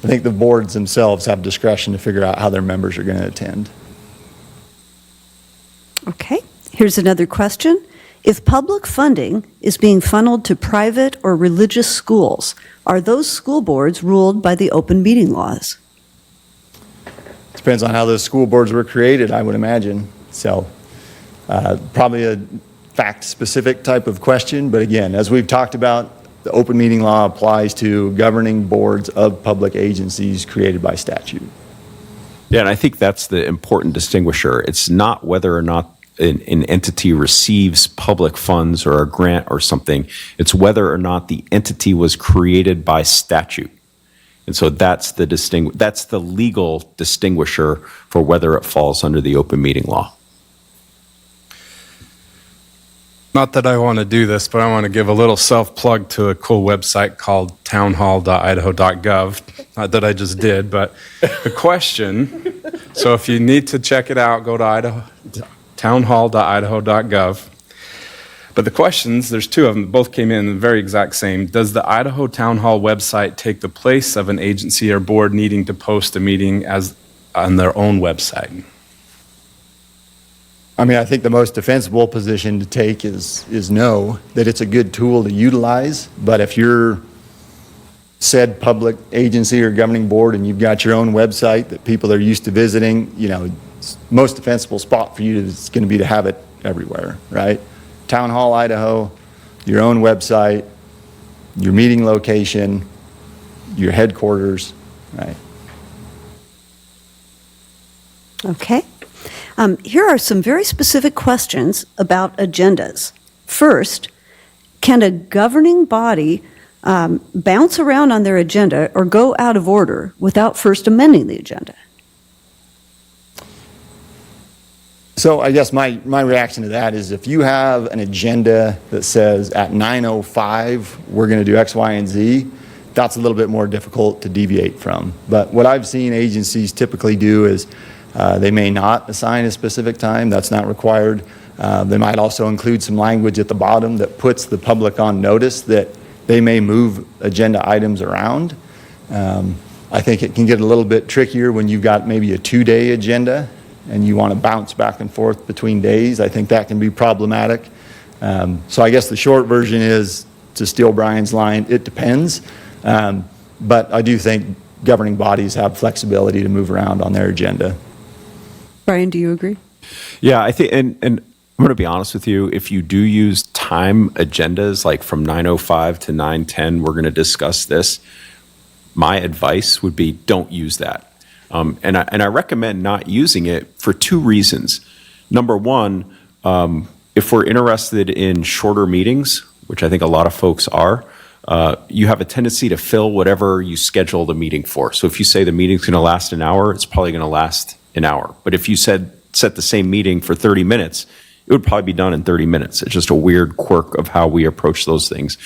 think the boards themselves have discretion to figure out how their members are going to attend. Okay, here's another question. If public funding is being funneled to private or religious schools, are those school boards ruled by the open meeting laws? Depends on how those school boards were created, I would imagine. So probably a fact-specific type of question. But again, as we've talked about, the open meeting law applies to governing boards of public agencies created by statute. Yeah, and I think that's the important distinguisher. It's not whether or not an entity receives public funds or a grant or something. It's whether or not the entity was created by statute. And so that's the legal distinguisher for whether it falls under the open meeting law. Not that I want to do this, but I want to give a little self-plug to a cool website called townhall.idaho.gov. Not that I just did, but the question, so if you need to check it out, go to townhall.idaho.gov. But the questions, there's two of them, both came in the very exact same. Does the Idaho Town Hall website take the place of an agency or board needing to post a meeting as on their own website? I mean, I think the most defensible position to take is no, that it's a good tool to utilize. But if you're said public agency or governing board and you've got your own website that people are used to visiting, you know, most defensible spot for you is going to be to have it everywhere, right? Town Hall, Idaho, your own website, your meeting location, your headquarters, right? Okay. Here are some very specific questions about agendas. First, can a governing body bounce around on their agenda or go out of order without first amending the agenda? So I guess my reaction to that is if you have an agenda that says at 9:05, we're going to do X, Y, and Z, that's a little bit more difficult to deviate from. But what I've seen agencies typically do is they may not assign a specific time. That's not required. They might also include some language at the bottom that puts the public on notice that they may move agenda items around. I think it can get a little bit trickier when you've got maybe a 2-day agenda and you want to bounce back and forth between days. I think that can be problematic. So I guess the short version is, to steal Brian's line, it depends. But I do think governing bodies have flexibility to move around on their agenda. Brian, do you agree? Yeah, I think, and I'm going to be honest with you, if you do use time agendas, like from 9:05 to 9:10, we're going to discuss this, my advice would be don't use that. And I recommend not using it for 2 reasons. Number one, if we're interested in shorter meetings, which I think a lot of folks are, you have a tendency to fill whatever you schedule the meeting for. So if you say the meeting's going to last an hour, it's probably going to last an hour. But if you set the same meeting for 30 minutes, it would probably be done in 30 minutes. It's just a weird quirk of how we approach those things.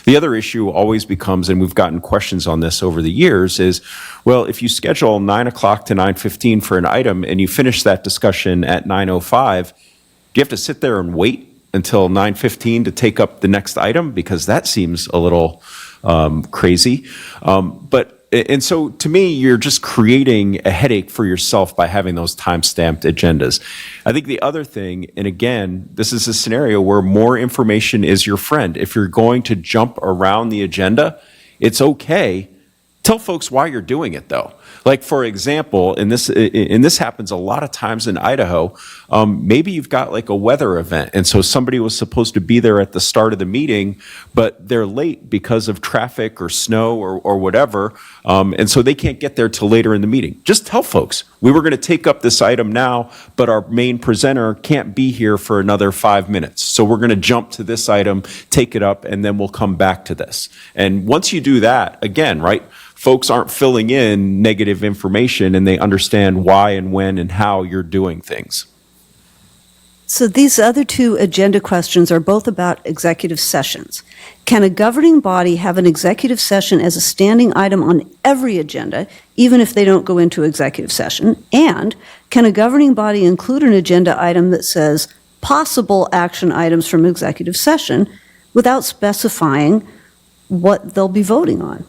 The other issue always becomes, and we've gotten questions on this over the years, is, well, if you schedule 9 o'clock to 9:15 for an item and you finish that discussion at 9:05, do you have to sit there and wait until 9:15 to take up the next item? Because that seems a little crazy. And so to me, you're just creating a headache for yourself by having those time-stamped agendas. I think the other thing, and again, this is a scenario where more information is your friend. If you're going to jump around the agenda, it's okay. Tell folks why you're doing it, though. Like, for example, and this happens a lot of times in Idaho, maybe you've got like a weather event, and so somebody was supposed to be there at the start of the meeting, but they're late because of traffic or snow or whatever, and so they can't get there till later in the meeting. Just tell folks, we were going to take up this item now, but our main presenter can't be here for another 5 minutes, so we're going to jump to this item, take it up, and then we'll come back to this. And once you do that, again, right, folks aren't filling in negative information and they understand why and when and how you're doing things. So these other 2 agenda questions are both about executive sessions. Can a governing body have an executive session as a standing item on every agenda, even if they don't go into executive session? And can a governing body include an agenda item that says possible action items from executive session without specifying what they'll be voting on?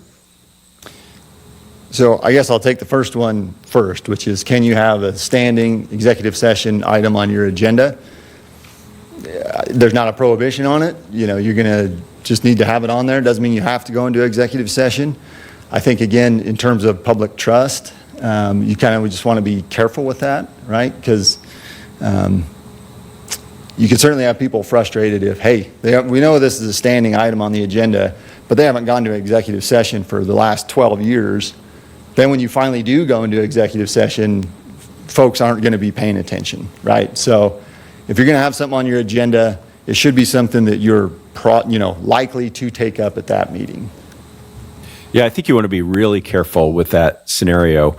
So I guess I'll take the first one first, which is, can you have a standing executive session item on your agenda? There's not a prohibition on it. You know, you're going to just need to have it on there. Doesn't mean you have to go into executive session. I think, again, in terms of public trust, you kind of just want to be careful with that, right? Because you can certainly have people frustrated if, hey, we know this is a standing item on the agenda, but they haven't gone to executive session for the last 12 years. Then when you finally do go into executive session, folks aren't going to be paying attention, right? So if you're going to have something on your agenda, it should be something that you're likely to take up at that meeting. Yeah, I think you want to be really careful with that scenario,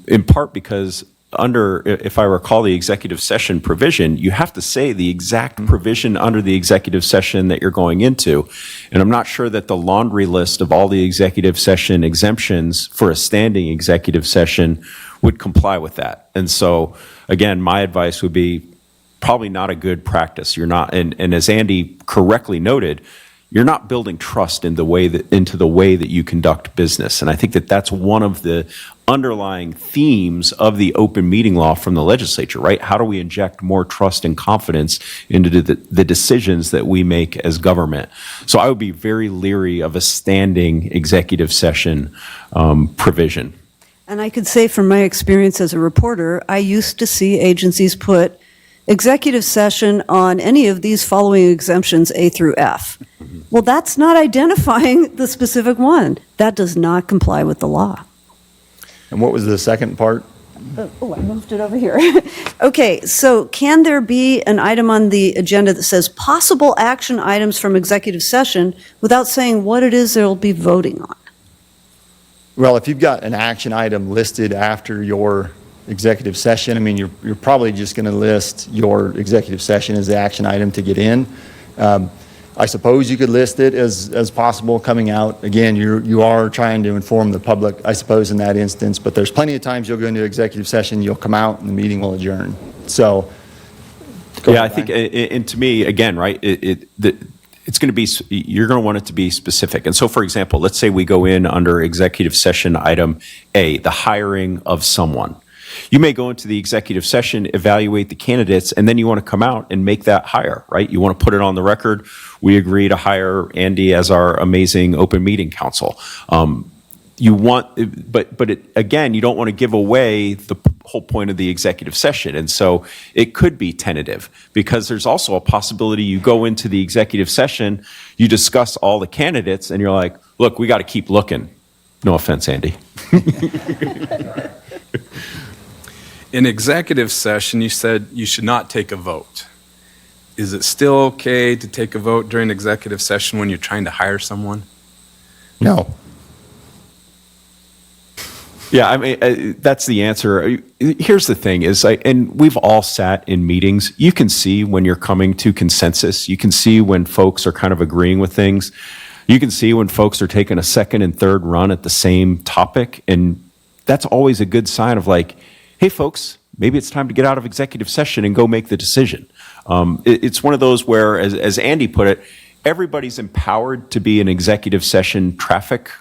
in part because under, if I recall the executive session provision, you have to say the exact provision under the executive session that you're going into. And I'm not sure that the laundry list of all the executive session exemptions for a standing executive session would comply with that. And so, again, my advice would be probably not a good practice. You're not, and as Andy correctly noted, you're not building trust into the way that you conduct business. And I think that that's one of the underlying themes of the open meeting law from the legislature, right? How do we inject more trust and confidence into the decisions that we make as government? So I would be very leery of a standing executive session provision. And I could say from my experience as a reporter, I used to see agencies put executive session on any of these following exemptions A through F. Well, that's not identifying the specific one. That does not comply with the law. And what was the second part? Oh, I moved it over here. Okay, so can there be an item on the agenda that says possible action items from executive session without saying what it is they'll be voting on? Well, if you've got an action item listed after your executive session, I mean, you're probably just going to list your executive session as the action item to get in. I suppose you could list it as possible coming out. Again, you are trying to inform the public, I suppose, in that instance, but there's plenty of times you'll go into executive session, you'll come out, and the meeting will adjourn. So, go Yeah, I ahead, think, Ryan. and to me, again, right, it's going to be, you're going to want it to be specific. And so, for example, let's say we go in under executive session item A, the hiring of someone. You may go into the executive session, evaluate the candidates, and then you want to come out and make that hire, right? You want to put it on the record. We agree to hire Andy as our amazing open meeting counsel. You want, but again, you don't want to give away the whole point of the executive session. And so it could be tentative because there's also a possibility you go into the executive session, you discuss all the candidates, and you're like, look, we got to keep looking. No offense, Andy. In executive session, you said you should not take a vote. Is it still okay to take a vote during executive session when you're trying to hire someone? No. Yeah, I mean, that's the answer. Here's the thing is, and we've all sat in meetings. You can see when you're coming to consensus. You can see when folks are kind of agreeing with things. You can see when folks are taking a second and third run at the same topic. And that's always a good sign of like, hey, folks, maybe it's time to get out of executive session and go make the decision. It's one of those where, as Andy put it, everybody's empowered to be an executive session traffic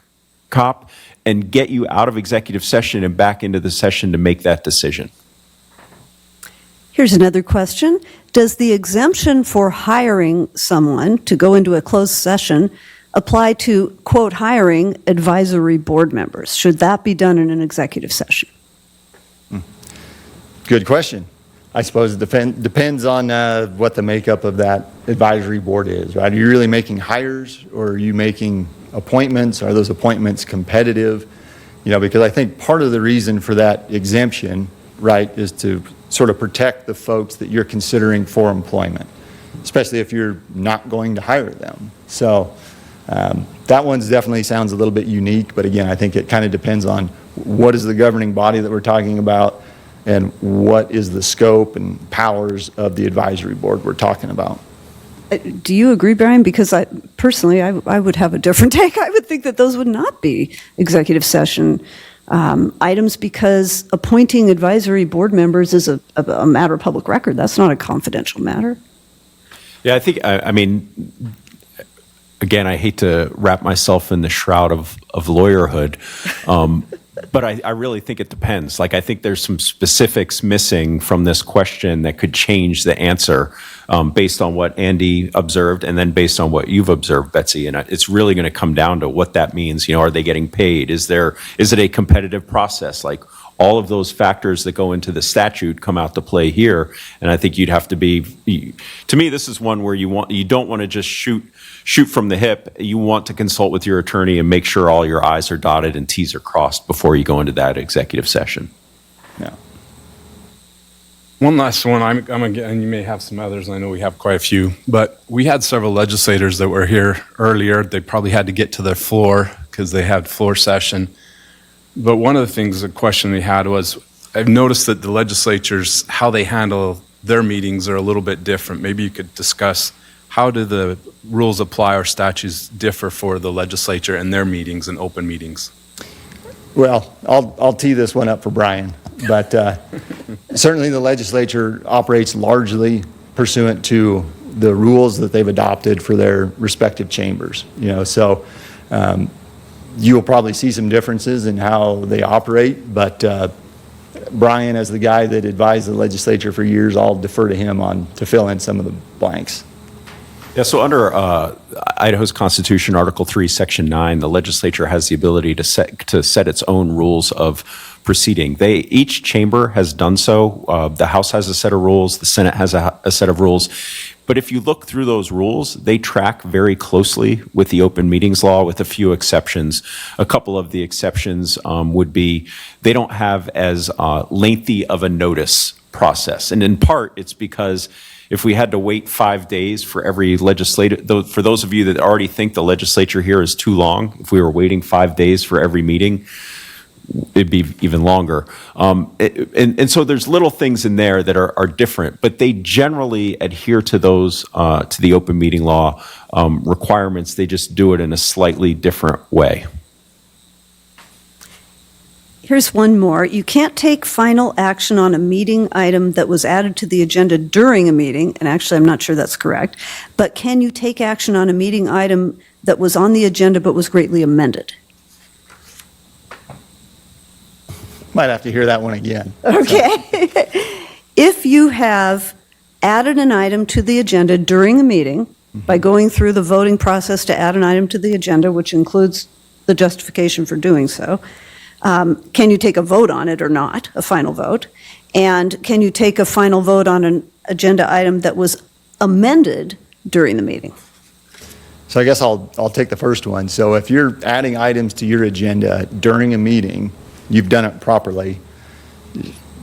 cop and get you out of executive session and back into the session to make that decision. Here's another question. Does the exemption for hiring someone to go into a closed session apply to, quote, hiring advisory board members? Should that be done in an executive session? Good question. I suppose it depends on what the makeup of that advisory board is, right? Are you really making hires, or are you making appointments? Are those appointments competitive? You know, because I think part of the reason for that exemption, right, is to sort of protect the folks that you're considering for employment, especially if you're not going to hire them. So that one definitely sounds a little bit unique, but again, I think it kind of depends on what is the governing body that we're talking about, and what is the scope and powers of the advisory board we're talking about. Do you agree, Brian? Because I would have a different take. I would think that those would not be executive session items, because appointing advisory board members is a matter of public record. That's not a confidential matter. Yeah, I think, I mean, again, I hate to wrap myself in the shroud of lawyerhood, but I really think it depends. Like, I think there's some specifics missing from this question that could change the answer based on what Andy observed and then based on what you've observed, Betsy. And it's really going to come down to what that means. You know, are they getting paid? Is it a competitive process? Like, all of those factors that go into the statute come out to play here. And I think you'd have to be, to me, this is one where you don't want to just shoot from the hip. You want to consult with your attorney and make sure all your I's are dotted and T's are crossed before you go into that executive session. Yeah. One last one, and you may have some others, I know we have quite a few, but we had several legislators that were here earlier. They probably had to get to their floor because they had floor session. But one of the things, the question we had was, I've noticed that the legislatures, how they handle their meetings are a little bit different. Maybe you could discuss, how do the rules apply or statutes differ for the legislature and their meetings and open meetings? Well, I'll tee this one up for Brian, but certainly the legislature operates largely pursuant to the rules that they've adopted for their respective chambers. You know, so you'll probably see some differences in how they operate, but Brian, as the guy that advised the legislature for years, I'll defer to him to fill in some of the blanks. Yeah, so under Idaho's Constitution, Article 3, Section 9, the legislature has the ability to set its own rules of proceeding. Each chamber has done so. The House has a set of rules. The Senate has a set of rules. But if you look through those rules, they track very closely with the open meetings law, with a few exceptions. A couple of the exceptions would be they don't have as lengthy of a notice process. And in part, it's because if we had to wait 5 days for every legislative, for those of you that already think the legislature here is too long, if we were waiting 5 days for every meeting, it'd be even longer. And so there's little things in there that are different, but they generally adhere to those, to the open meeting law requirements. They just do it in a slightly different way. Here's one more. You can't take final action on a meeting item that was added to the agenda during a meeting, and actually, I'm not sure that's correct, but can you take action on a meeting item that was on the agenda but was greatly amended? Might have to hear that one again. Okay. If you have added an item to the agenda during a meeting by going through the voting process to add an item to the agenda, which includes the justification for doing so, can you take a vote on it or not, a final vote? And can you take a final vote on an agenda item that was amended during the meeting? So I guess I'll take the first one. So if you're adding items to your agenda during a meeting, you've done it properly.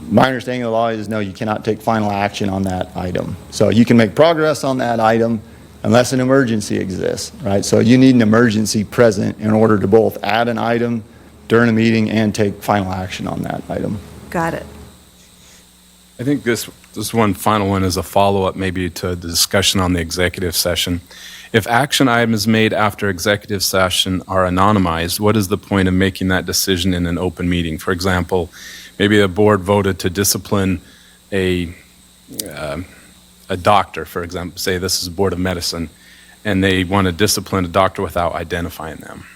My understanding of the law is no, you cannot take final action on that item. So you can make progress on that item unless an emergency exists, right? So you need an emergency present in order to both add an item during a meeting and take final action on that item. Got it. I think this one final one is a follow-up maybe to the discussion on the executive session. If action items made after executive session are anonymized, what is the point of making that decision in an open meeting? For example, maybe the board voted to discipline a doctor, for example, say this is a board of medicine, and they want to discipline a doctor without identifying them.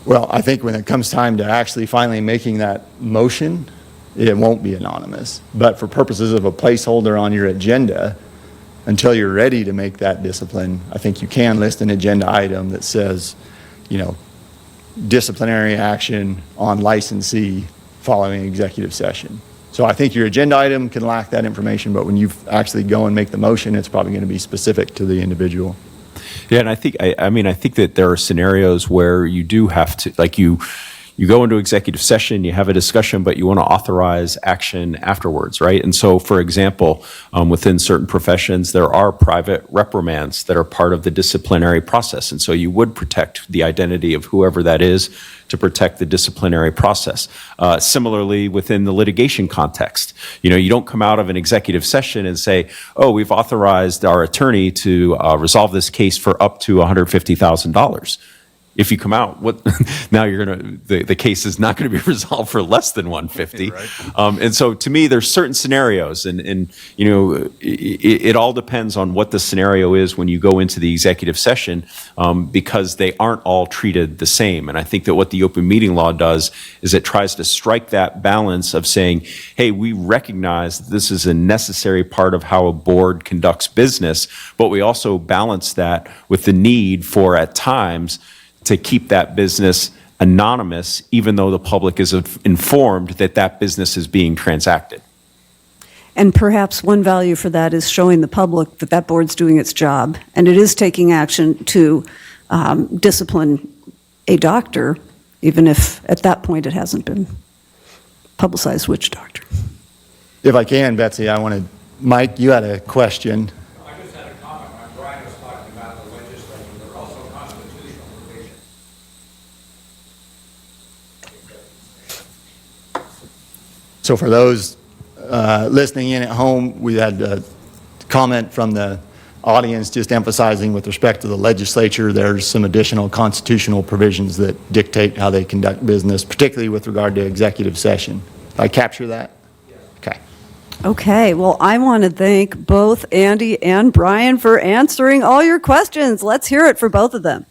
Well, I think when it comes time to actually finally making that motion, it won't be anonymous. But for purposes of a placeholder on your agenda, until you're ready to make that discipline, I think you can list an agenda item that says, disciplinary action on licensee following executive session. So I think your agenda item can lack that information, but when you actually go and make the motion, it's probably going to be specific to the individual. Yeah, and I think that there are scenarios where you do have to, like you go into executive session, you have a discussion, but you want to authorize action afterwards, right? And so, for example, within certain professions, there are private reprimands that are part of the disciplinary process. And so you would protect the identity of whoever that is to protect the disciplinary process. Similarly, within the litigation context, you don't come out of an executive session and say, oh, we've authorized our attorney to resolve this case for up to $150,000. If you come out, now the case is not going to be resolved for less than 150. Right. And so to me, there's certain scenarios, and it all depends on what the scenario is when you go into the executive session, because they aren't all treated the same. And I think that what the open meeting law does is it tries to strike that balance of saying, hey, we recognize that this is a necessary part of how a board conducts business, but we also balance that with the need for, at times, to keep that business anonymous, even though the public is informed that that business is being transacted. And perhaps one value for that is showing the public that that board's doing its job, and it is taking action to discipline a doctor, even if at that point it hasn't been publicized which doctor. If I can, Betsy, Mike, you had a question. I just had a comment. Brian was talking about the legislature. There are also constitutional provisions. So for those listening in at home, we had a comment from the audience just emphasizing with respect to the legislature, there's some additional constitutional provisions that dictate how they conduct business, particularly with regard to executive session. Did I capture that? Yes. Okay. Okay, well, I want to thank both Andy and Brian for answering all your questions. Let's hear it for both of them.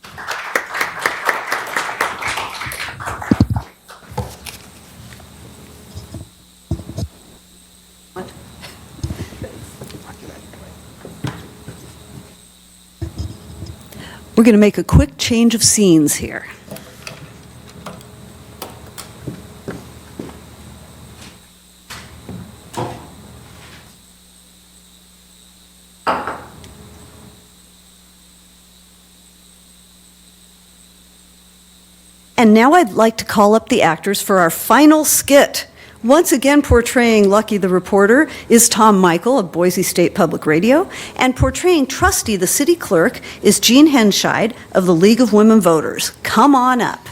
We're going to make a quick change of scenes here. And now I'd like to call up the actors for our final skit. Once again portraying Lucky the reporter is Tom Michael of Boise State Public Radio, and portraying Trusty the city clerk is Jean Henscheid of the League of Women Voters. Come on up.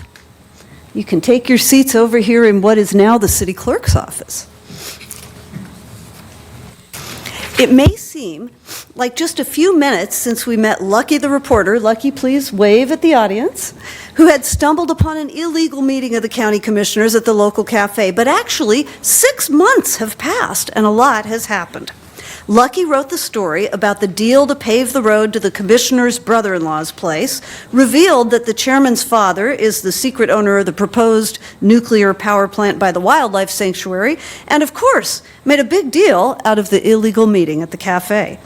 You can take your seats over here in what is now the city clerk's office. It may seem like just a few minutes since we met Lucky the reporter, Lucky, please wave at the audience, who had stumbled upon an illegal meeting of the county commissioners at the local cafe, but actually 6 months have passed and a lot has happened. Lucky wrote the story about the deal to pave the road to the commissioner's brother-in-law's place, revealed that the chairman's father is the secret owner of the proposed nuclear power plant by the wildlife sanctuary, and of course, made a big deal out of the illegal meeting at the cafe.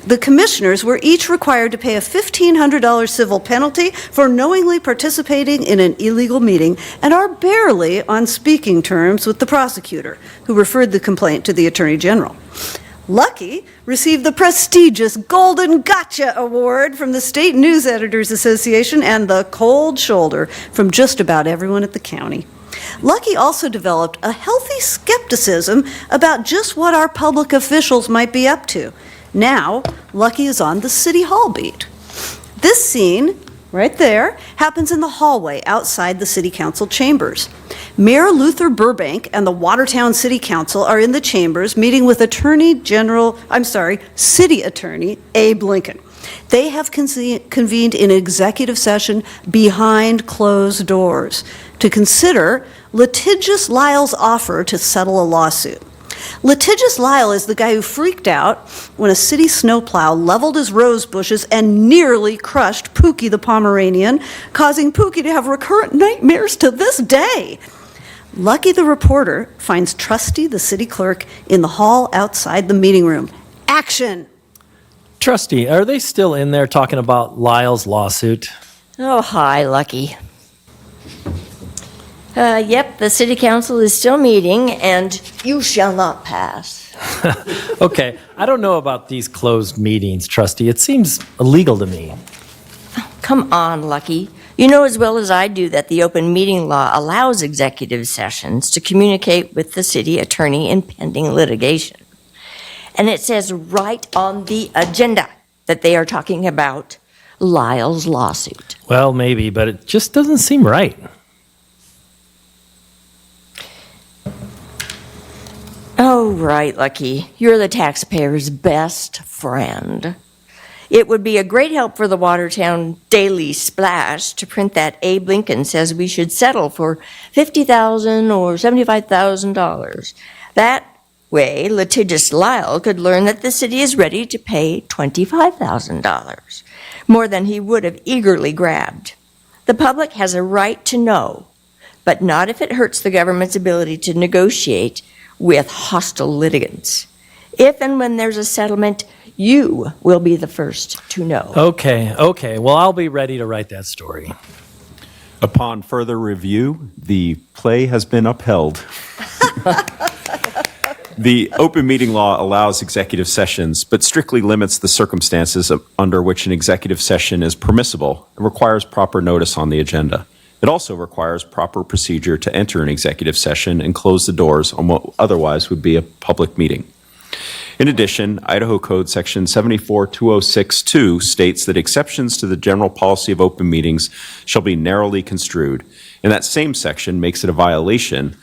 The commissioners were each required to pay a $1,500 civil penalty for knowingly participating in an illegal meeting and are barely on speaking terms with the prosecutor, who referred the complaint to the Attorney General. Lucky received the prestigious Golden Gotcha Award from the State News Editors Association and the cold shoulder from just about everyone at the county. Lucky also developed a healthy skepticism about just what our public officials might be up to. Now, Lucky is on the City Hall beat. This scene, right there, happens in the hallway outside the City Council chambers. Mayor Luther Burbank and the Watertown City Council are in the chambers meeting with City Attorney Abe Lincoln. They have convened in executive session behind closed doors to consider Litigious Lyle's offer to settle a lawsuit. Litigious Lyle is the guy who freaked out when a city snowplow leveled his rose bushes and nearly crushed Pookie the Pomeranian, causing Pookie to have recurrent nightmares to this day. Lucky the reporter finds Trusty the city clerk in the hall outside the meeting room. Action! Trusty, are they still in there talking about Lyle's lawsuit? Oh, hi, Lucky. Yep, the city council is still meeting, and you shall not pass. Okay, I don't know about these closed meetings, Trusty. It seems illegal to me. Come on, Lucky. You know as well as I do that the open meeting law allows executive sessions to communicate with the city attorney in pending litigation. And it says right on the agenda that they are talking about Lyle's lawsuit. Well, maybe, but it just doesn't seem right. Oh, right, Lucky. You're the taxpayer's best friend. It would be a great help for the Watertown Daily Splash to print that Abe Lincoln says we should settle for $50,000 or $75,000. That way, litigious Lyle could learn that the city is ready to pay $25,000, more than he would have eagerly grabbed. The public has a right to know, but not if it hurts the government's ability to negotiate with hostile litigants. If and when there's a settlement, you will be the first to know. Okay. Well, I'll be ready to write that story. Upon further review, the play has been upheld. The open meeting law allows executive sessions, but strictly limits the circumstances under which an executive session is permissible and requires proper notice on the agenda. It also requires proper procedure to enter an executive session and close the doors on what otherwise would be a public meeting. In addition, Idaho Code Section 742062 states that exceptions to the general policy of open meetings shall be narrowly construed, and that same section makes it a violation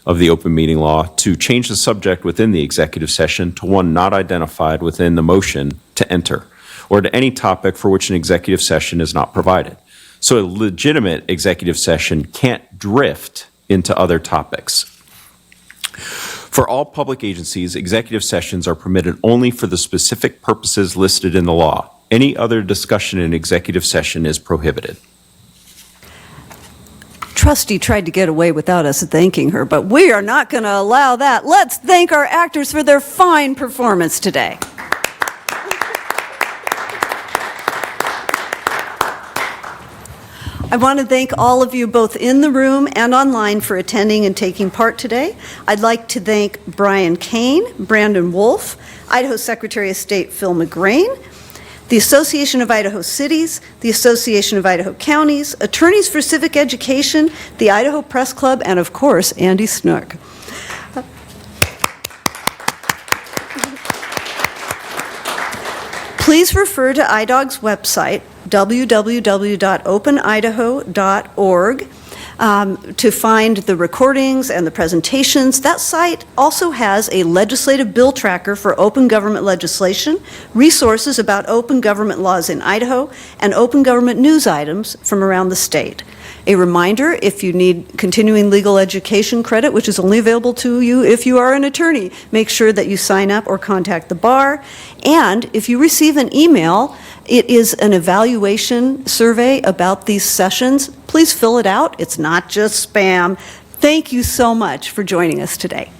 of the open meeting law to change the subject within the executive session to one not identified within the motion to enter, or to any topic for which an executive session is not provided. So a legitimate executive session can't drift into other topics. For all public agencies, executive sessions are permitted only for the specific purposes listed in the law. Any other discussion in executive session is prohibited. Trusty tried to get away without us thanking her, but we are not going to allow that. Let's thank our actors for their fine performance today. I want to thank all of you both in the room and online for attending and taking part today. I'd like to thank Brian Kane, Brandon Wolf, Idaho Secretary of State Phil McGrain, the Association of Idaho Cities, the Association of Idaho Counties, Attorneys for Civic Education, the Idaho Press Club, and of course, Andy Snook. Please refer to IDOG's website, www.openidaho.org, to find the recordings and the presentations. That site also has a legislative bill tracker for open government legislation, resources about open government laws in Idaho, and open government news items from around the state. A reminder, if you need continuing legal education credit, which is only available to you if you are an attorney, make sure that you sign up or contact the bar. And if you receive an email, it is an evaluation survey about these sessions. Please fill it out. It's not just spam. Thank you so much for joining us today.